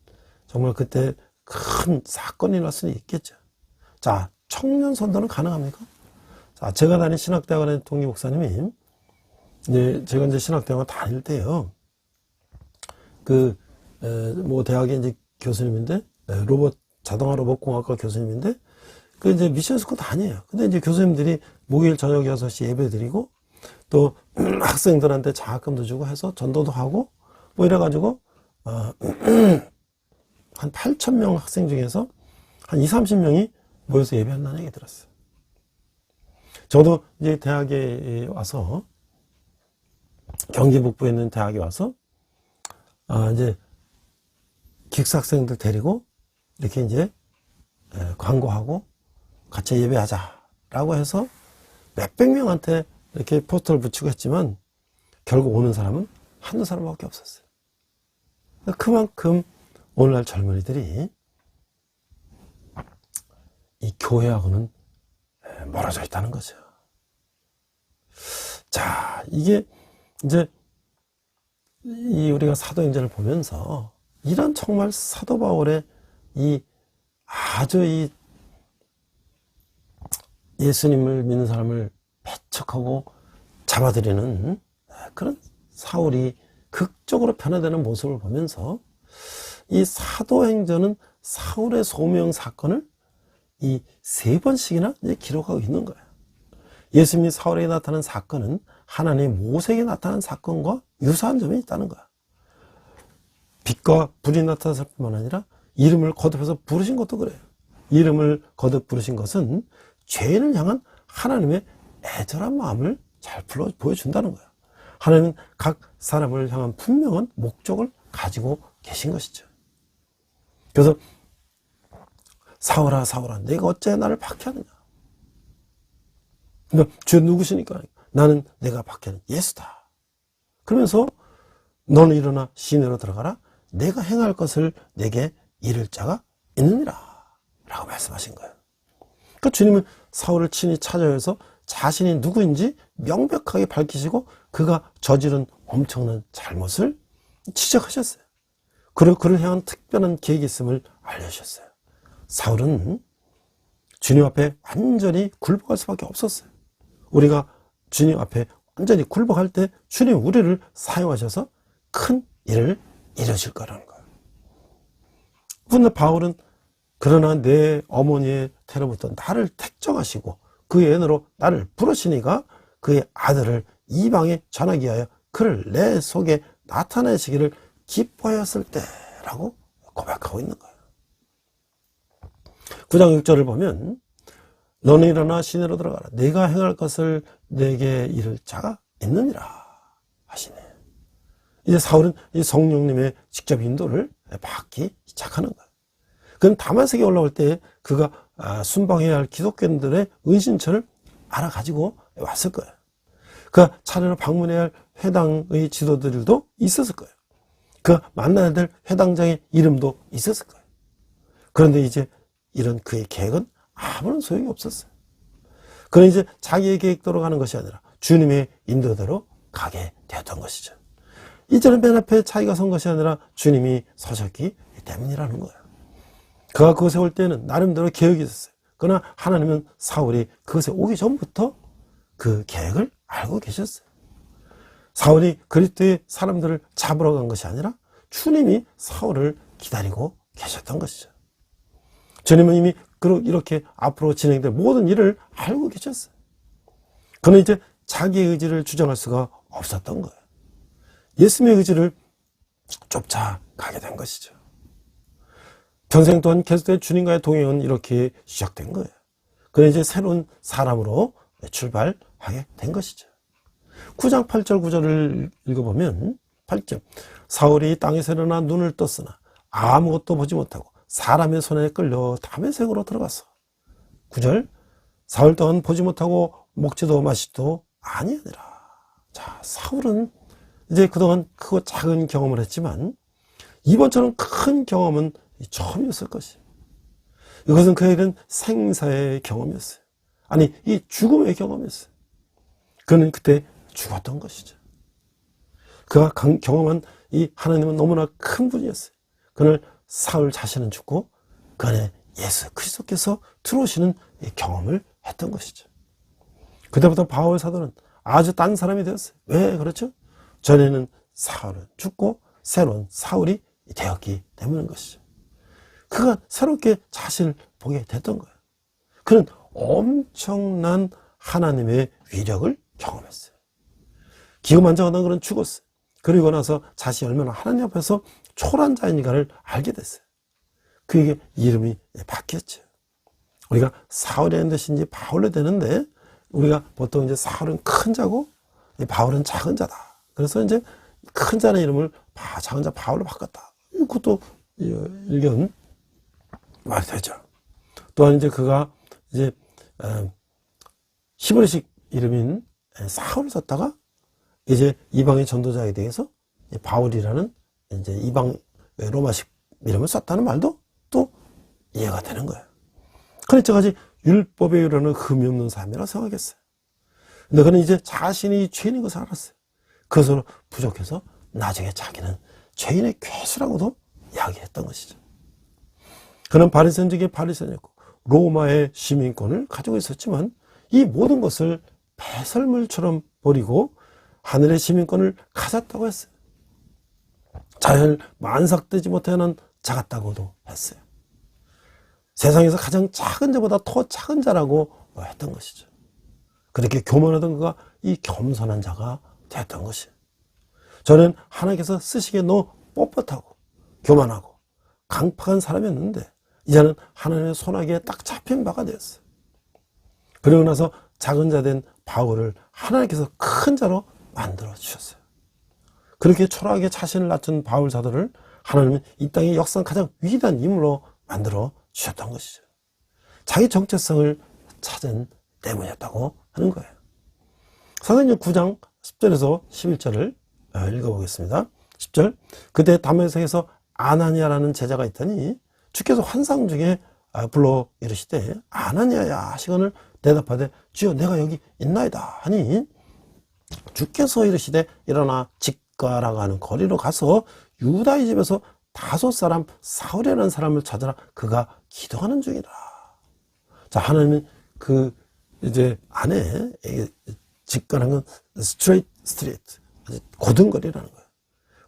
정말 그때 큰 사건이 날 수는 있겠죠. 자, 청년 선도는 가능합니까? 자, 제가 다닌 신학대학원의 동기 목사님이 제가 이제 신학대학원 다닐 때요. 뭐 대학의 이제 교수님인데 자동화 로봇공학과 교수님인데 이제 미션 스쿨 다녀요. 근데 이제 교수님들이 목요일 저녁 6시 예배 드리고 또 학생들한테 장학금도 주고 해서 전도도 하고 뭐 이래가지고 한 8,000명 학생 중에서 한 20-30명이 모여서 예배한다는 얘기 들었어요. 저도 이제 대학에 와서 경기 북부에 있는 대학에 와서 이제 기숙학생들 데리고 이렇게 이제 광고하고 같이 예배하자라고 해서 몇백 명한테 이렇게 포스터를 붙이고 했지만 결국 오는 사람은 한두 사람밖에 없었어요. 그만큼 오늘날 젊은이들이 이 교회하고는 멀어져 있다는 거죠. 자, 이게 이제 우리가 사도행전을 보면서 이런 정말 사도 바울의 아주 예수님을 믿는 사람을 배척하고 잡아들이는 그런 사울이 극적으로 변화되는 모습을 보면서 이 사도행전은 사울의 소명 사건을 3번씩이나 이제 기록하고 있는 거예요. 예수님이 사울에게 나타난 사건은 하나님 모세에게 나타난 사건과 유사한 점이 있다는 거야. 빛과 불이 나타났을 뿐만 아니라 이름을 거듭해서 부르신 것도 그래요. 이름을 거듭 부르신 것은 죄인을 향한 하나님의 애절한 마음을 잘 보여준다는 거야. 하나님은 각 사람을 향한 분명한 목적을 가지고 계신 것이죠. 그래서 사울아 사울아 내가 어째 나를 박해하느냐. 그러니까 주 누구시니까? 나는 내가 박해하는 예수다. 그러면서 너는 일어나 시내로 들어가라. 내가 행할 것을 내게 이를 자가 있느니라 라고 말씀하신 거예요. 그러니까 주님은 사울을 친히 찾아와서 자신이 누구인지 명백하게 밝히시고 그가 저지른 엄청난 잘못을 지적하셨어요. 그리고 그를 향한 특별한 계획이 있음을 알려주셨어요. 사울은 주님 앞에 완전히 굴복할 수밖에 없었어요. 우리가 주님 앞에 완전히 굴복할 때 주님 우리를 사용하셔서 큰 일을 이루실 거라는 거예요. 그런데 바울은 그러나 내 어머니의 태로부터 나를 택정하시고 그의 은혜로 나를 부르시니가 그의 아들을 이방에 전하기 위하여 그를 내 속에 나타내시기를 기뻐하였을 때라고 고백하고 있는 거예요. 9장 6절을 보면 너는 일어나 시내로 들어가라. 내가 행할 것을 내게 이를 자가 있느니라 하시네. 이제 사울은 이 성령님의 직접 인도를 받기 시작하는 거예요. 그럼 다마섹에 올라올 때 그가 순방해야 할 기독교인들의 은신처를 알아가지고 왔을 거예요. 그가 차례로 방문해야 할 회당의 지도들도 있었을 거예요. 그 만나야 될 회당장의 이름도 있었을 거예요. 그런데 이제 이런 그의 계획은 아무런 소용이 없었어요. 그는 이제 자기의 계획대로 가는 것이 아니라 주님의 인도대로 가게 되었던 것이죠. 이제는 맨 앞에 자기가 선 것이 아니라 주님이 서셨기 때문이라는 거예요. 그가 그곳에 올 때는 나름대로 계획이 있었어요. 그러나 하나님은 사울이 그것에 오기 전부터 그 계획을 알고 계셨어요. 사울이 그리스도의 사람들을 잡으러 간 것이 아니라 주님이 사울을 기다리고 계셨던 것이죠. 주님은 이미 이렇게 앞으로 진행될 모든 일을 알고 계셨어요. 그는 이제 자기의 의지를 주장할 수가 없었던 거예요. 예수님의 의지를 쫓아가게 된 것이죠. 평생 동안 계속된 주님과의 동행은 이렇게 시작된 거예요. 그는 이제 새로운 사람으로 출발하게 된 것이죠. 9장 8절 9절을 읽어보면 8절 사울이 땅에서 일어나 눈을 떴으나 아무것도 보지 못하고 사람의 손에 끌려 다메섹으로 들어갔어. 9절 사울 또한 보지 못하고 먹지도 마시지도 아니하니라. 자, 사울은 이제 그동안 크고 작은 경험을 했지만 이번처럼 큰 경험은 처음이었을 것이에요. 이것은 그에게는 생사의 경험이었어요. 아니, 이 죽음의 경험이었어요. 그는 그때 죽었던 것이죠. 그가 경험한 이 하나님은 너무나 큰 분이었어요. 그는 사울 자신은 죽고 그 안에 예수 그리스도께서 들어오시는 이 경험을 했던 것이죠. 그때부터 바울 사도는 아주 딴 사람이 되었어요. 왜 그렇죠? 전에는 사울은 죽고 새로운 사울이 되었기 때문인 것이죠. 그가 새롭게 자신을 보게 됐던 거예요. 그는 엄청난 하나님의 위력을 경험했어요. 기고만장하던 그는 죽었어요. 그리고 나서 자신이 얼마나 하나님 앞에서 초라한 자인가를 알게 됐어요. 그에게 이름이 바뀌었죠. 우리가 사울이라는 뜻이 이제 바울로 되는데 우리가 보통 이제 사울은 큰 자고 바울은 작은 자다. 그래서 이제 큰 자의 이름을 작은 자 바울로 바꿨다. 그것도 일견 말이 되죠. 또한 이제 그가 이제 히브리식 이름인 사울을 썼다가 이제 이방의 전도자에 대해서 바울이라는 이제 이방 로마식 이름을 썼다는 말도 또 이해가 되는 거예요. 그런 이때까지 율법에 이르는 흠이 없는 사람이라 생각했어요. 근데 그는 이제 자신이 죄인인 것을 알았어요. 그것으로 부족해서 나중에 자기는 죄인의 괴수라고도 이야기했던 것이죠. 그는 바리새인 중에 바리새인이었고 로마의 시민권을 가지고 있었지만 이 모든 것을 배설물처럼 버리고 하늘의 시민권을 가졌다고 했어요. 자연을 만삭되지 못하는 자 같다고도 했어요. 세상에서 가장 작은 자보다 더 작은 자라고 했던 것이죠. 그렇게 교만하던 그가 이 겸손한 자가 되었던 것이에요. 저는 하나님께서 쓰시기에 너무 뻣뻣하고 교만하고 강팍한 사람이었는데 이제는 하나님의 손아귀에 딱 잡힌 바가 되었어요. 그러고 나서 작은 자 된 바울을 하나님께서 큰 자로 만들어 주셨어요. 그렇게 초라하게 자신을 낮춘 바울 사도를 하나님은 이 땅의 역사상 가장 위대한 인물로 만들어 주셨던 것이죠. 자기 정체성을 찾은 때문이었다고 하는 거예요. 사도행전 9장 10절에서 11절을 읽어보겠습니다. 10절 그때 다메섹에서 아나니아라는 제자가 있더니 주께서 환상 중에 불러 이르시되 아나니아야 하시거늘 대답하되 주여 내가 여기 있나이다 하니 주께서 이르시되 일어나 직가라고 하는 거리로 가서 유다의 집에서 5 사람 사울이라는 사람을 찾아라 그가 기도하는 중이라. 자, 하나님은 그 이제 안에 직가라는 건 스트레이트 스트리트 고든 거리라는 거예요.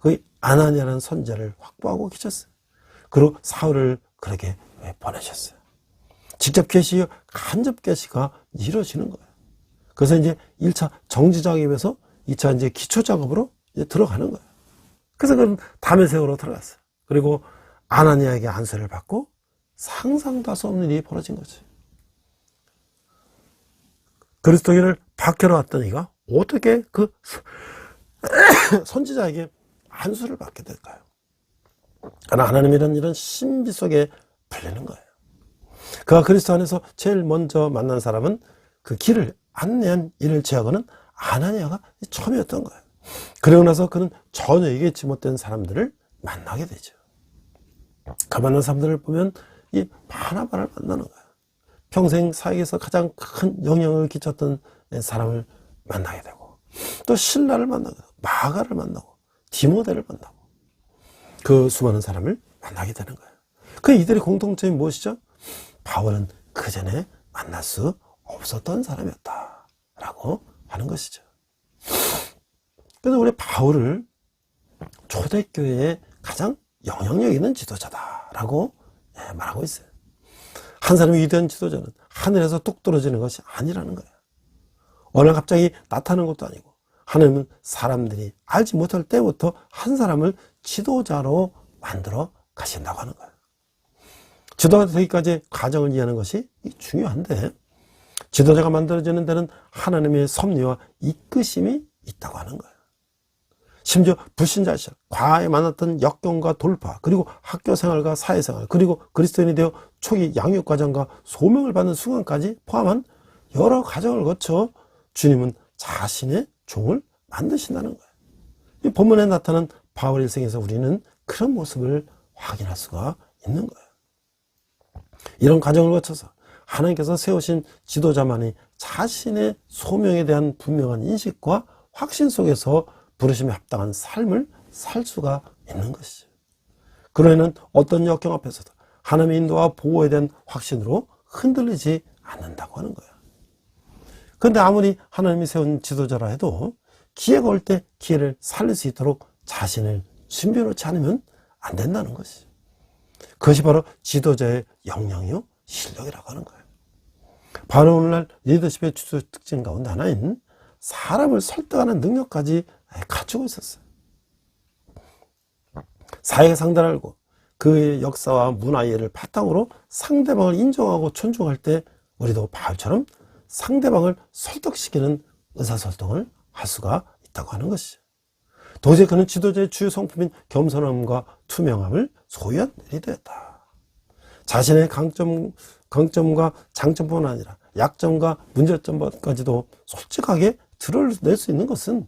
거기 아나니아라는 선자를 확보하고 계셨어요. 그리고 사울을 그렇게 보내셨어요. 직접 계시, 간접 계시가 이루어지는 거예요. 그래서 이제 1차 정지 작업에서 2차 이제 기초 작업으로 이제 들어가는 거예요. 그래서 그는 다메섹으로 들어갔어요. 그리고 아나니아에게 안수를 받고 상상도 할 수 없는 일이 벌어진 거죠. 그리스도인을 박해로 왔던 이가 어떻게 그 선지자에게 안수를 받게 될까요? 그러나 하나님이라는 이런 신비 속에 풀리는 거예요. 그가 그리스도 안에서 제일 먼저 만난 사람은 그 길을 안내한 일을 제하고는 아나니아가 처음이었던 거예요. 그러고 나서 그는 전혀 얘기치 못된 사람들을 만나게 되죠. 그 만난 사람들을 보면 이 바나바를 만나는 거예요. 평생 사역에서 가장 큰 영향을 끼쳤던 사람을 만나게 되고, 또 신라를 만나고, 마가를 만나고, 디모데를 만나고, 그 수많은 사람을 만나게 되는 거예요. 그 이들의 공통점이 무엇이죠? 바울은 그 전에 만날 수 없었던 사람이었다 라고 하는 것이죠. 그래서 우리 바울을 초대교회의 가장 영향력 있는 지도자다 라고 말하고 있어요. 한 사람의 위대한 지도자는 하늘에서 뚝 떨어지는 것이 아니라는 거예요. 어느 날 갑자기 나타나는 것도 아니고, 하나님은 사람들이 알지 못할 때부터 한 사람을 지도자로 만들어 가신다고 하는 거예요. 지도가 되기까지 과정을 이해하는 것이 중요한데, 지도자가 만들어지는 데는 하나님의 섭리와 이끄심이 있다고 하는 거예요. 심지어 불신자 시절, 과거에 만났던 역경과 돌파, 그리고 학교 생활과 사회생활, 그리고 그리스도인이 되어 초기 양육 과정과 소명을 받는 순간까지 포함한 여러 과정을 거쳐 주님은 자신의 종을 만드신다는 거예요. 이 본문에 나타난 바울 일생에서 우리는 그런 모습을 확인할 수가 있는 거예요. 이런 과정을 거쳐서 하나님께서 세우신 지도자만이 자신의 소명에 대한 분명한 인식과 확신 속에서 부르심에 합당한 삶을 살 수가 있는 것이죠. 그러면 어떤 역경 앞에서도 하나님의 인도와 보호에 대한 확신으로 흔들리지 않는다고 하는 거예요. 그런데 아무리 하나님이 세운 지도자라 해도 기회가 올 때 기회를 살릴 수 있도록 자신을 준비해놓지 않으면 안 된다는 것이죠. 그것이 바로 지도자의 역량이요 실력이라고 하는 거예요. 바로 오늘날 리더십의 주요 특징 가운데 하나인 사람을 설득하는 능력까지 갖추고 있었어요. 사회의 상대를 알고 그의 역사와 문화 이해를 바탕으로 상대방을 인정하고 존중할 때 우리도 바울처럼 상대방을 설득시키는 의사소통을 할 수가 있다고 하는 것이죠. 도저히 그는 지도자의 주요 성품인 겸손함과 투명함을 소유한 리더였다. 자신의 강점과 장점뿐 아니라 약점과 문제점까지도 솔직하게 드러낼 수 있는 것은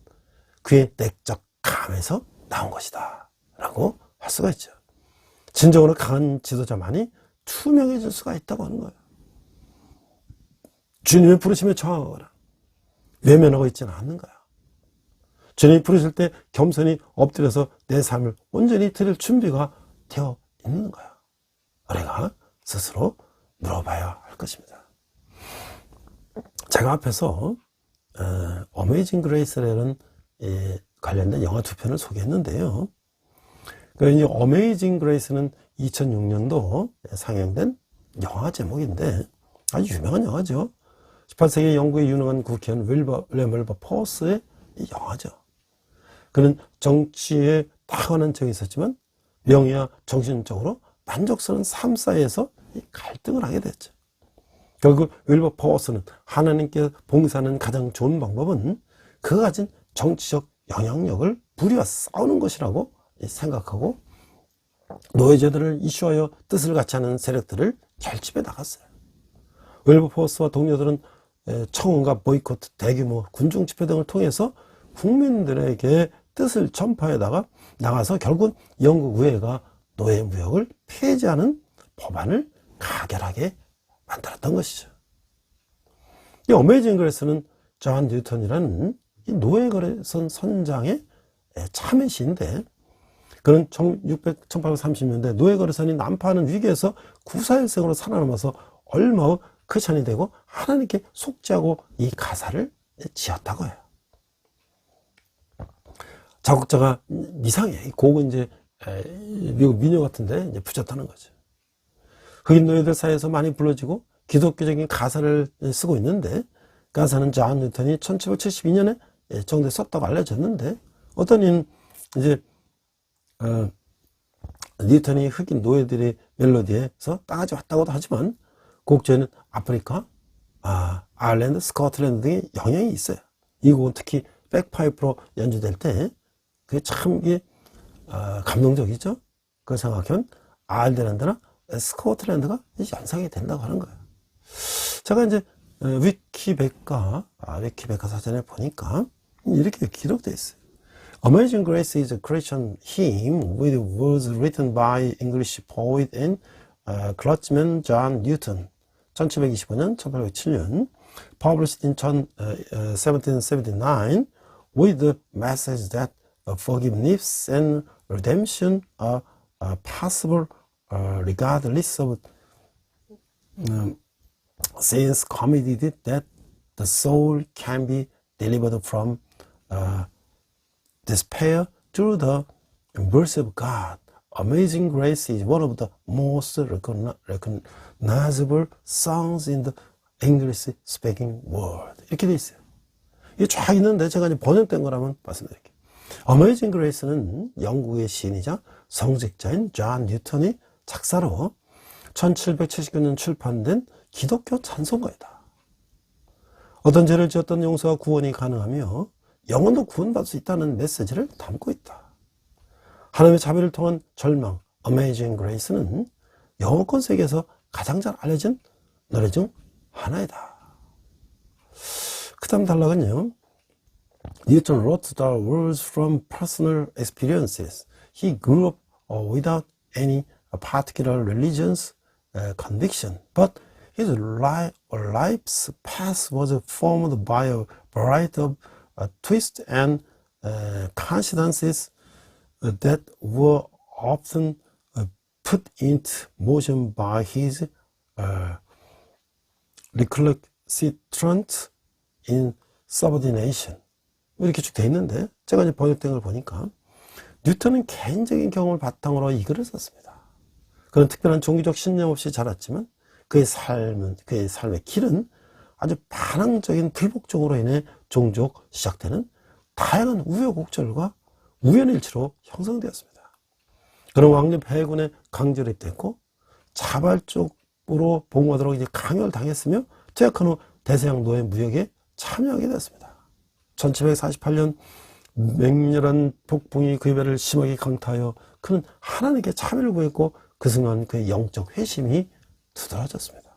그의 내적 감에서 나온 것이다 라고 할 수가 있죠. 진정으로 강한 지도자만이 투명해질 수가 있다고 하는 거예요. 주님의 부르심에 저항하거나 외면하고 있지는 않는 거야. 주님이 부르실 때 겸손히 엎드려서 내 삶을 온전히 드릴 준비가 되어 있는 거야. 우리가 스스로 물어봐야 할 것입니다. 제가 앞에서 어메이징 그레이스라는 관련된 영화 두 편을 소개했는데요. 이 어메이징 그레이스는 2006년도 상영된 영화 제목인데 아주 유명한 영화죠. 18세기 영국의 유능한 국회의원 윌버 포스의 영화죠. 그는 정치에 타고난 적이 있었지만 명예와 정신적으로 만족스러운 삶 사이에서 갈등을 하게 됐죠. 결국 윌버 포스는 하나님께 봉사하는 가장 좋은 방법은 그가 가진 정치적 영향력을 부리와 싸우는 것이라고 생각하고 노예제도를 이슈하여 뜻을 같이 하는 세력들을 결집해 나갔어요. 윌버 포스와 동료들은 청원과 보이콧, 대규모 군중 집회 등을 통해서 국민들에게 뜻을 전파해 나가서 결국 영국 의회가 노예 무역을 폐지하는 법안을 가결하게 만들었던 것이죠. 이 어메이징 그레이스는 존 뉴턴이라는 이 노예거래선 선장의 참외시인데 그는 1830년대 노예거래선이 난파하는 위기에서 구사일생으로 살아남아서 얼마 후 크리스천이 되고 하나님께 속죄하고 이 가사를 지었다고 해요. 작곡자가 이상해. 이 곡은 이제 미국 민요 같은데 이제 붙였다는 거죠. 흑인 노예들 사이에서 많이 불러지고 기독교적인 가사를 쓰고 있는데 가사는 존 뉴턴이 1772년에 정도에 썼다고 알려졌는데 어떤 이는 이제 뉴턴이 흑인 노예들의 멜로디에서 따가지 왔다고도 하지만 곡조에는 아프리카, 아일랜드, 스코틀랜드 등의 영향이 있어요. 이 곡은 특히 백파이프로 연주될 때 그게 참 감동적이죠. 그걸 생각하면 아일랜드나 스코틀랜드가 연상이 된다고 하는 거예요. 제가 이제 위키백과 사전에 보니까 이렇게 기록되어 있어요. Amazing Grace is a Christian hymn with words written by English poet and clergyman John Newton. 1725년, 1807년, published in 1779, with the message that forgiveness and redemption are possible regardless of sins committed, that the soul can be delivered from despair through the mercy of God. Amazing Grace is one of the most recognizable songs in the English speaking world. 이렇게 돼 있어요. 이게 쫙 있는데 제가 이제 번역된 거라면 말씀드릴게요. Amazing Grace는 영국의 시인이자 성직자인 존 뉴턴이 작사로 1779년 출판된 기독교 찬송가이다. 어떤 죄를 지었던 용서와 구원이 가능하며 영혼도 구원받을 수 있다는 메시지를 담고 있다. 하나님의 자비를 통한 절망, Amazing Grace는 영어권 세계에서 가장 잘 알려진 노래 중 하나이다. 그 다음 단락은요. Newton wrote the words from personal experiences. He grew up without any particular religious conviction, but his life's path was formed by a variety of twists and coincidences that were often put into motion by his recalcitrant insubordination. 이렇게 쭉 돼 있는데 제가 이제 번역된 걸 보니까 뉴턴은 개인적인 경험을 바탕으로 이 글을 썼습니다. 그는 특별한 종교적 신념 없이 자랐지만 그의 삶의 길은 아주 반항적인 불복종으로 인해 종족 시작되는 다양한 우여곡절과 우연의 일치로 형성되었습니다. 그는 왕립 해군에 강제로 입대했고 자발적으로 복무하도록 이제 강요를 당했으며 퇴역한 후 대서양 노예 무역에 참여하게 되었습니다. 1748년 맹렬한 폭풍이 그의 배를 심하게 강타하여 그는 하나님께 자비를 구했고 그 순간 그의 영적 회심이 두드러졌습니다.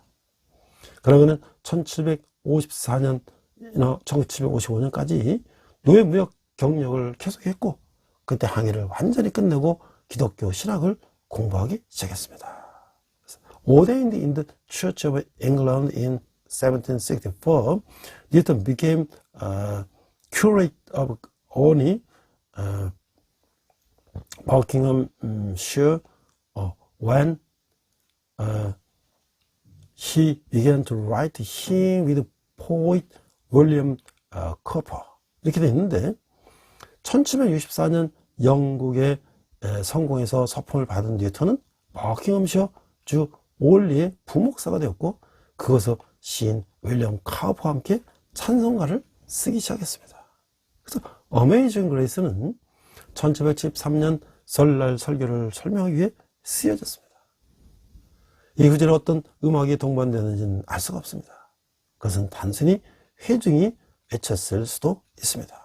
그러나 그는 1754년이나 1755년까지 노예 무역 경력을 계속했고 그때 항해를 완전히 끝내고 기독교 신학을 공부하기 시작했습니다. Ordained in the Church of England in 1764, Newton became curate of Olney, Buckinghamshire, when he began to write hymn with poet William Cowper. 이렇게 돼 있는데 1764년 영국의 성공에서 서풍을 받은 뉴턴은 버킹엄셔 주 올리의 부목사가 되었고 그것을 시인 윌리엄 카우퍼와 함께 찬송가를 쓰기 시작했습니다. 그래서 Amazing Grace는 1773년 설날 설교를 설명하기 위해 쓰여졌습니다. 이 구절에 어떤 음악이 동반되는지는 알 수가 없습니다. 그것은 단순히 회중이 외쳤을 수도 있습니다.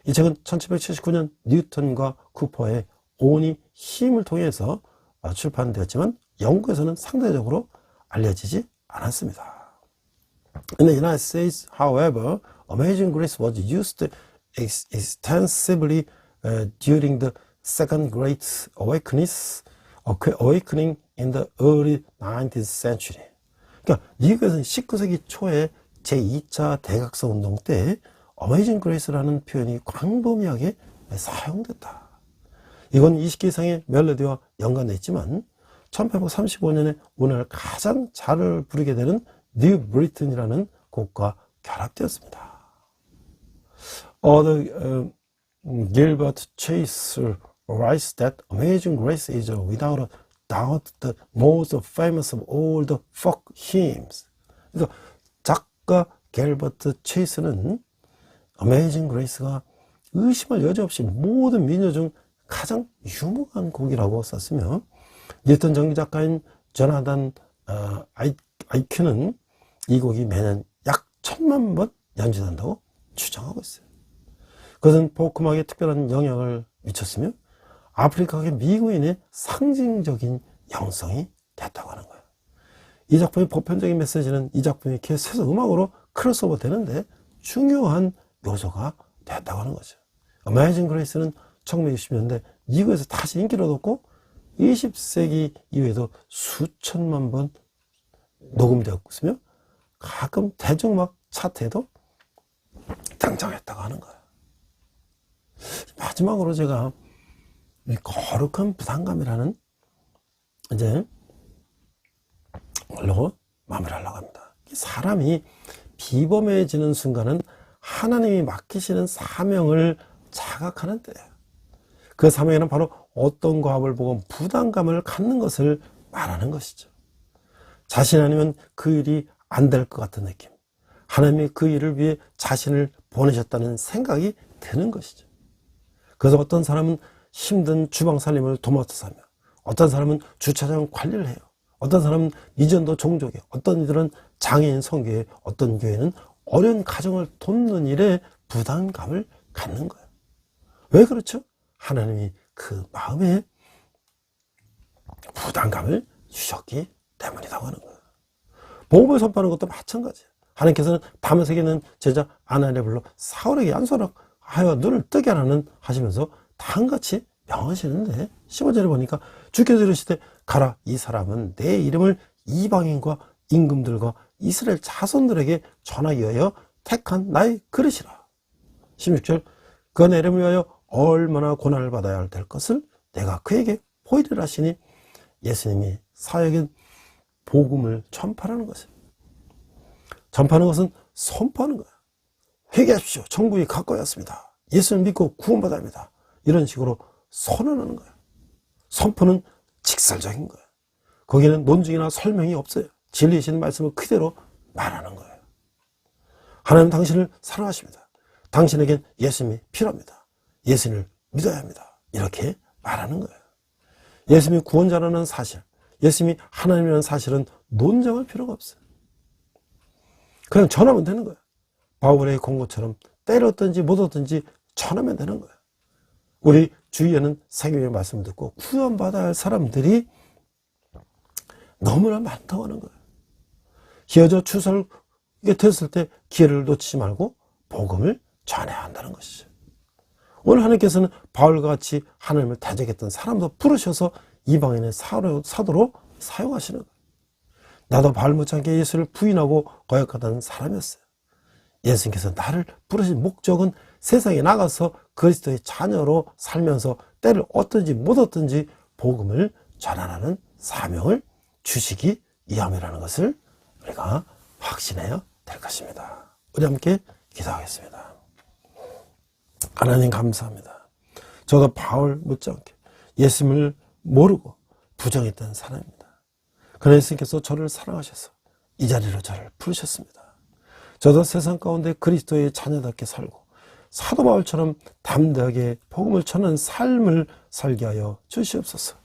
이 책은 1779년 뉴턴과 쿠퍼의 온이 힘을 통해서 출판되었지만 영국에서는 상대적으로 알려지지 않았습니다. In the United States, however, Amazing Grace was used extensively during the Second Great Awakening in the early 19th century. 그러니까 미국에서는 19세기 초에 제2차 대각성 운동 때 Amazing Grace라는 표현이 광범위하게 사용됐다. 이건 20개 이상의 멜로디와 연관되어 있지만 1835년에 오늘 가장 잘 부르게 되는 뉴 브리튼이라는 곡과 결합되었습니다. Gilbert Chase writes that Amazing Grace is without a doubt the most famous of all the folk hymns. 그래서 작가 갤버트 체이스는 Amazing Grace가 의심할 여지 없이 모든 민요 중 가장 유명한 곡이라고 썼으며 뉴턴 정기작가인 조나단 아이큐는 이 곡이 매년 약 1000만 번 연주된다고 주장하고 있어요. 그것은 포크음악에 특별한 영향을 미쳤으며 아프리카계 미국인의 상징적인 영성이 됐다고 하는 거예요. 이 작품의 보편적인 메시지는 이 작품이 계속해서 음악으로 크로스오버 되는데 중요한 요소가 됐다고 하는 거죠. 어메이징 그레이스는 1960년대 미국에서 다시 인기를 얻었고 20세기 이후에도 수천만 번 녹음되었고 있으며 가끔 대중음악 차트에도 등장했다고 하는 거예요. 마지막으로 제가 이 거룩한 부담감이라는 이제 걸로 마무리하려고 합니다. 사람이 비범해지는 순간은 하나님이 맡기시는 사명을 자각하는 때예요. 그 사명에는 바로 어떤 과업을 보고 부담감을 갖는 것을 말하는 것이죠. 자신 아니면 그 일이 안 될 것 같은 느낌, 하나님이 그 일을 위해 자신을 보내셨다는 생각이 드는 것이죠. 그래서 어떤 사람은 힘든 주방 살림을 도맡아서 하며, 어떤 사람은 주차장 관리를 해요. 어떤 사람은 미전도 종족에, 어떤 이들은 장애인 선교에, 어떤 교회는 어려운 가정을 돕는 일에 부담감을 갖는 거예요. 왜 그렇죠? 하나님이 그 마음에 부담감을 주셨기 때문이라고 하는 거예요. 복음을 선포하는 것도 마찬가지예요. 하나님께서는 다메섹에 있는 제자 아나니아를 불러 사울에게 안수하여 눈을 뜨게 하라는 하시면서 다음같이 명하시는데 15절에 보니까 주께서 이르시되 가라, 이 사람은 내 이름을 이방인과 임금들과 이스라엘 자손들에게 전하기 위하여 택한 나의 그릇이라. 16절 그가 내 이름을 위하여 얼마나 고난을 받아야 될 것을 내가 그에게 보이리라 하시니 예수님이 사역인 복음을 전파하는 것입니다. 전파하는 것은 선포하는 거예요. 회개하십시오. 천국이 가까이 왔습니다. 예수를 믿고 구원받아야 합니다. 이런 식으로 선언하는 거예요. 선포는 직설적인 거예요. 거기는 논증이나 설명이 없어요. 진리이신 말씀을 그대로 말하는 거예요. 하나님 당신을 사랑하십니다. 당신에겐 예수님이 필요합니다. 예수님을 믿어야 합니다. 이렇게 말하는 거예요. 예수님이 구원자라는 사실, 예수님이 하나님이라는 사실은 논쟁할 필요가 없어요. 그냥 전하면 되는 거예요. 바울의 공고처럼 때렸든지 못 얻든지 전하면 되는 거예요. 우리 주위에는 세계의 말씀을 듣고 구원받아야 할 사람들이 너무나 많다고 하는 거예요. 기어져 추설게 됐을 때 기회를 놓치지 말고 복음을 전해야 한다는 것이죠. 오늘 하나님께서는 바울과 같이 하나님을 대적했던 사람도 부르셔서 이방인의 사도로 사용하시는 거예요. 나도 바울 못지않게 예수를 부인하고 거역하던 사람이었어요. 예수님께서 나를 부르신 목적은 세상에 나가서 그리스도의 자녀로 살면서 때를 얻든지 못 얻든지 복음을 전하라는 사명을 주시기 위함이라는 것을 우리가 확신해야 될 것입니다. 우리 함께 기도하겠습니다. 하나님 감사합니다. 저도 바울 못지않게 예수님을 모르고 부정했던 사람입니다. 그러나 예수님께서 저를 사랑하셔서 이 자리로 저를 부르셨습니다. 저도 세상 가운데 그리스도의 자녀답게 살고 사도 바울처럼 담대하게 복음을 전하는 삶을 살게 하여 주시옵소서.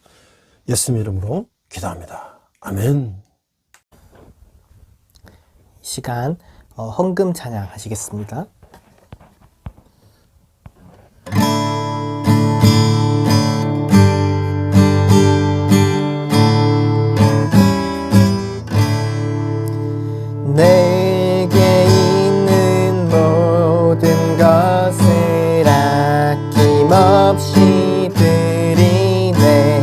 예수님 이름으로 기도합니다. 아멘. 이 시간 헌금 찬양 하시겠습니다. 내게 있는 모든 것을 아낌없이 드리네.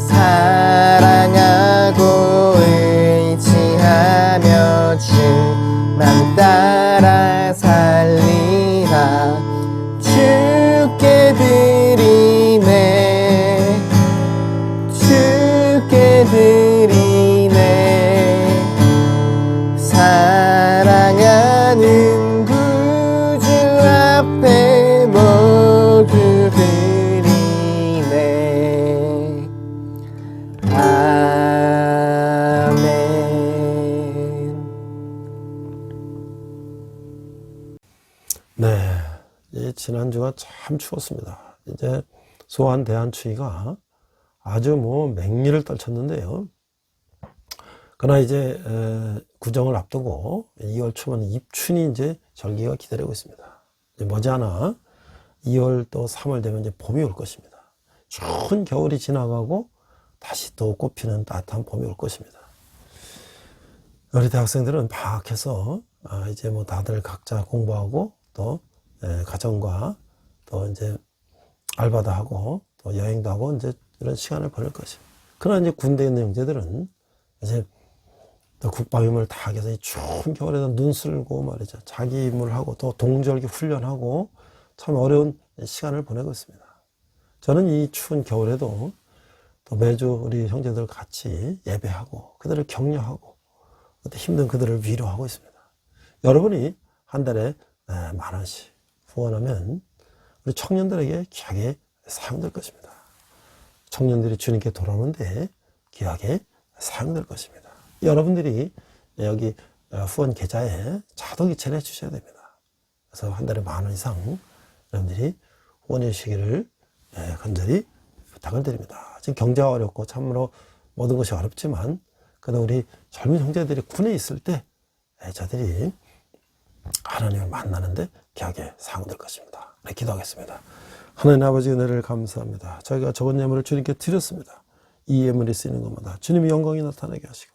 사랑하고 의지하며 주만 따라 살리라. 주께 드리네. 주께 드리네. 사랑하는 구주 앞에 모두 드리네. 아멘. 네, 지난주가 참 추웠습니다. 이제 소환 대한추위가 아주 맹위를 떨쳤는데요. 그러나 이제 구정을 앞두고 2월 초면 입춘이 이제 절기가 기다리고 있습니다. 이제 머지않아 2월 또 3월 되면 이제 봄이 올 것입니다. 추운 겨울이 지나가고 다시 또 꽃피는 따뜻한 봄이 올 것입니다. 우리 대학생들은 방학해서 이제 다들 각자 공부하고 또 가정과 또 이제 알바도 하고 또 여행도 하고 이제 이런 시간을 보낼 것이에요. 그러나 이제 군대에 있는 형제들은 이제 또 국방임을 다 하기 위해서 이 추운 겨울에도 눈 쓸고 말이죠. 자기 임무를 하고 또 동절기 훈련하고 참 어려운 시간을 보내고 있습니다. 저는 이 추운 겨울에도 또 매주 우리 형제들 같이 예배하고 그들을 격려하고 힘든 그들을 위로하고 있습니다. 여러분이 한 달에 10,000원씩 후원하면 우리 청년들에게 귀하게 사용될 것입니다. 청년들이 주님께 돌아오는데 귀하게 사용될 것입니다. 여러분들이 여기 후원 계좌에 자동이체를 해주셔야 됩니다. 그래서 한 달에 10,000원 이상 여러분들이 후원해 주시기를 간절히 부탁을 드립니다. 지금 경제가 어렵고 참으로 모든 것이 어렵지만 그래도 우리 젊은 형제들이 군에 있을 때 저들이 하나님을 만나는데 귀하게 사용될 것입니다. 네, 기도하겠습니다. 하나님 아버지 은혜를 감사합니다. 저희가 적은 예물을 주님께 드렸습니다. 이 예물이 쓰이는 것마다 주님의 영광이 나타나게 하시고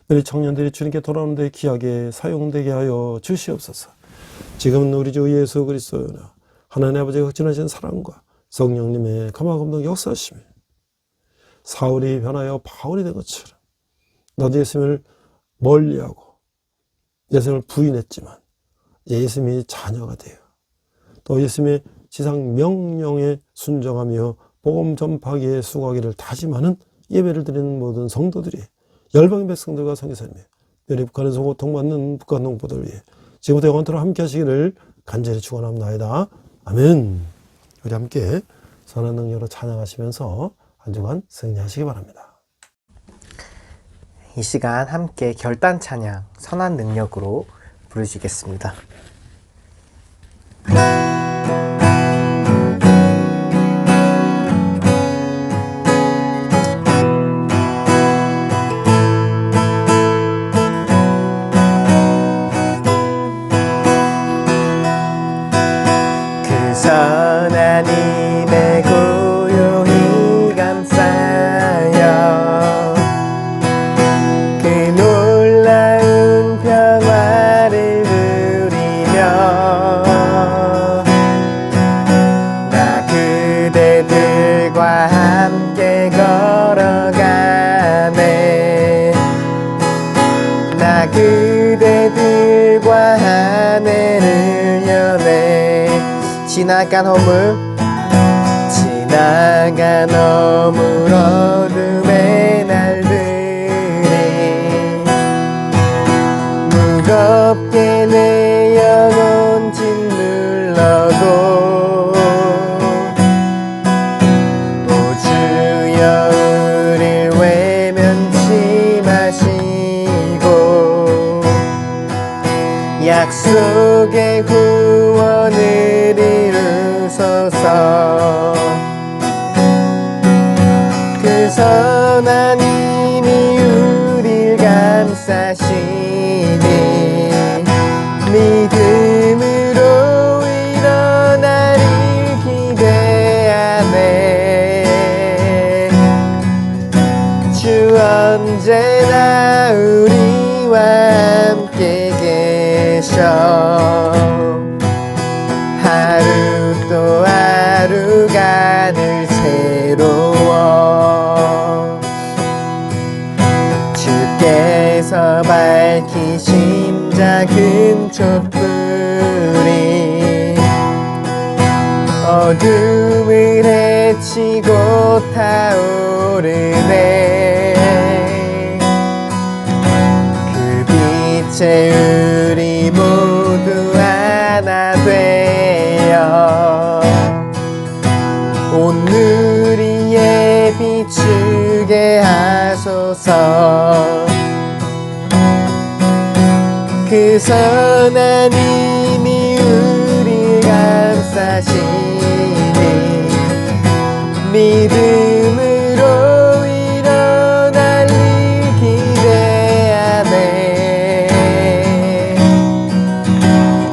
우리 청년들이 주님께 돌아오는데 귀하게 사용되게 하여 주시옵소서. 지금은 우리 주 예수 그리스도여 하나님 아버지의 극진하신 사랑과 성령님의 감화감동 역사하심이 사울이 변하여 바울이 된 것처럼 나도 예수님을 멀리하고 예수님을 부인했지만 예수님이 자녀가 되어 또 예수님의 지상 명령에 순종하며 복음 전파기에 수고하기를 다짐하는 예배를 드리는 모든 성도들이 열방의 백성들과 선교사님이 멸의 북한에서 고통받는 북한 농부들 위해 지금부터 영원토록 함께 하시기를 간절히 축원합니다. 아멘. 우리 함께 선한 능력으로 찬양하시면서 한 주간 승리하시기 바랍니다. 이 시간 함께 결단 찬양 선한 능력으로 부르시겠습니다. 그 선한 힘에 고요히 감싸여 그 놀라운 평화를 누리며 나 그대들과 함께 걸어가네 나 그대들과 하늘을 여네 지나간 허물 어둠의 날들이 무겁게 내 영혼 짓눌러도 오 주여 우릴 외면치 마시고 약속의 구원을 이루소서 그 선한 힘이 우릴 감싸시니 믿음으로 일어나를 기대하네 주 언제나 우리와 함께 계셔 하루 또 하루가 늘 새로워 주께서 밝히신 작은 촛불이 어둠을 헤치고 타오르네 그 빛에 우리 모두 하나 되어 오늘 위에 비추게 하소서 그 선한 힘이 우리 감싸시니 믿음으로 일어날 일 기대하네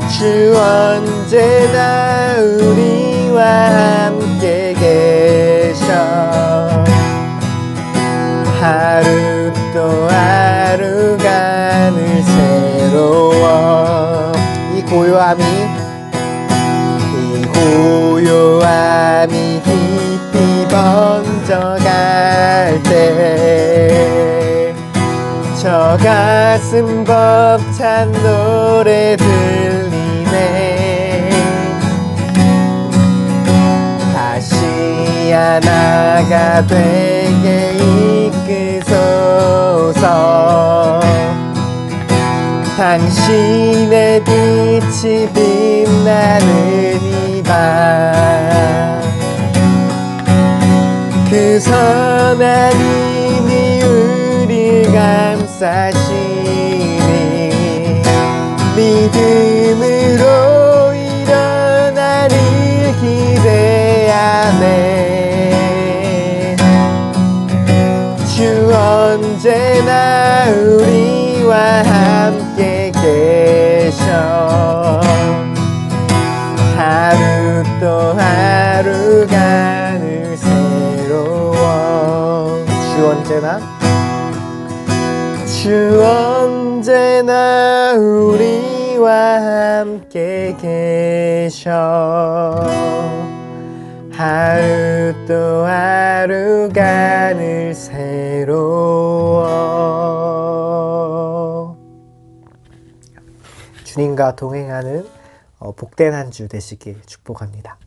주 언제나 우리와 함께 계셔 하루 또 하루가 늘 새로워 이 고요함이 벅찬 노래 들리네. 다시 하나가 되게 이끄소서. 당신의 빛이 빛나는 이 밤, 그 선한 힘이 우릴 감싸시니 믿음으로 일어나를 기대하네. 주 언제나 우리와 함께 계셔. 하루 또 하루가 늘 새로워. 주 언제나 우리와 함께 계셔. 하루 또 하루가 늘 새로워. 주님과 동행하는 복된 한 주 되시길 축복합니다.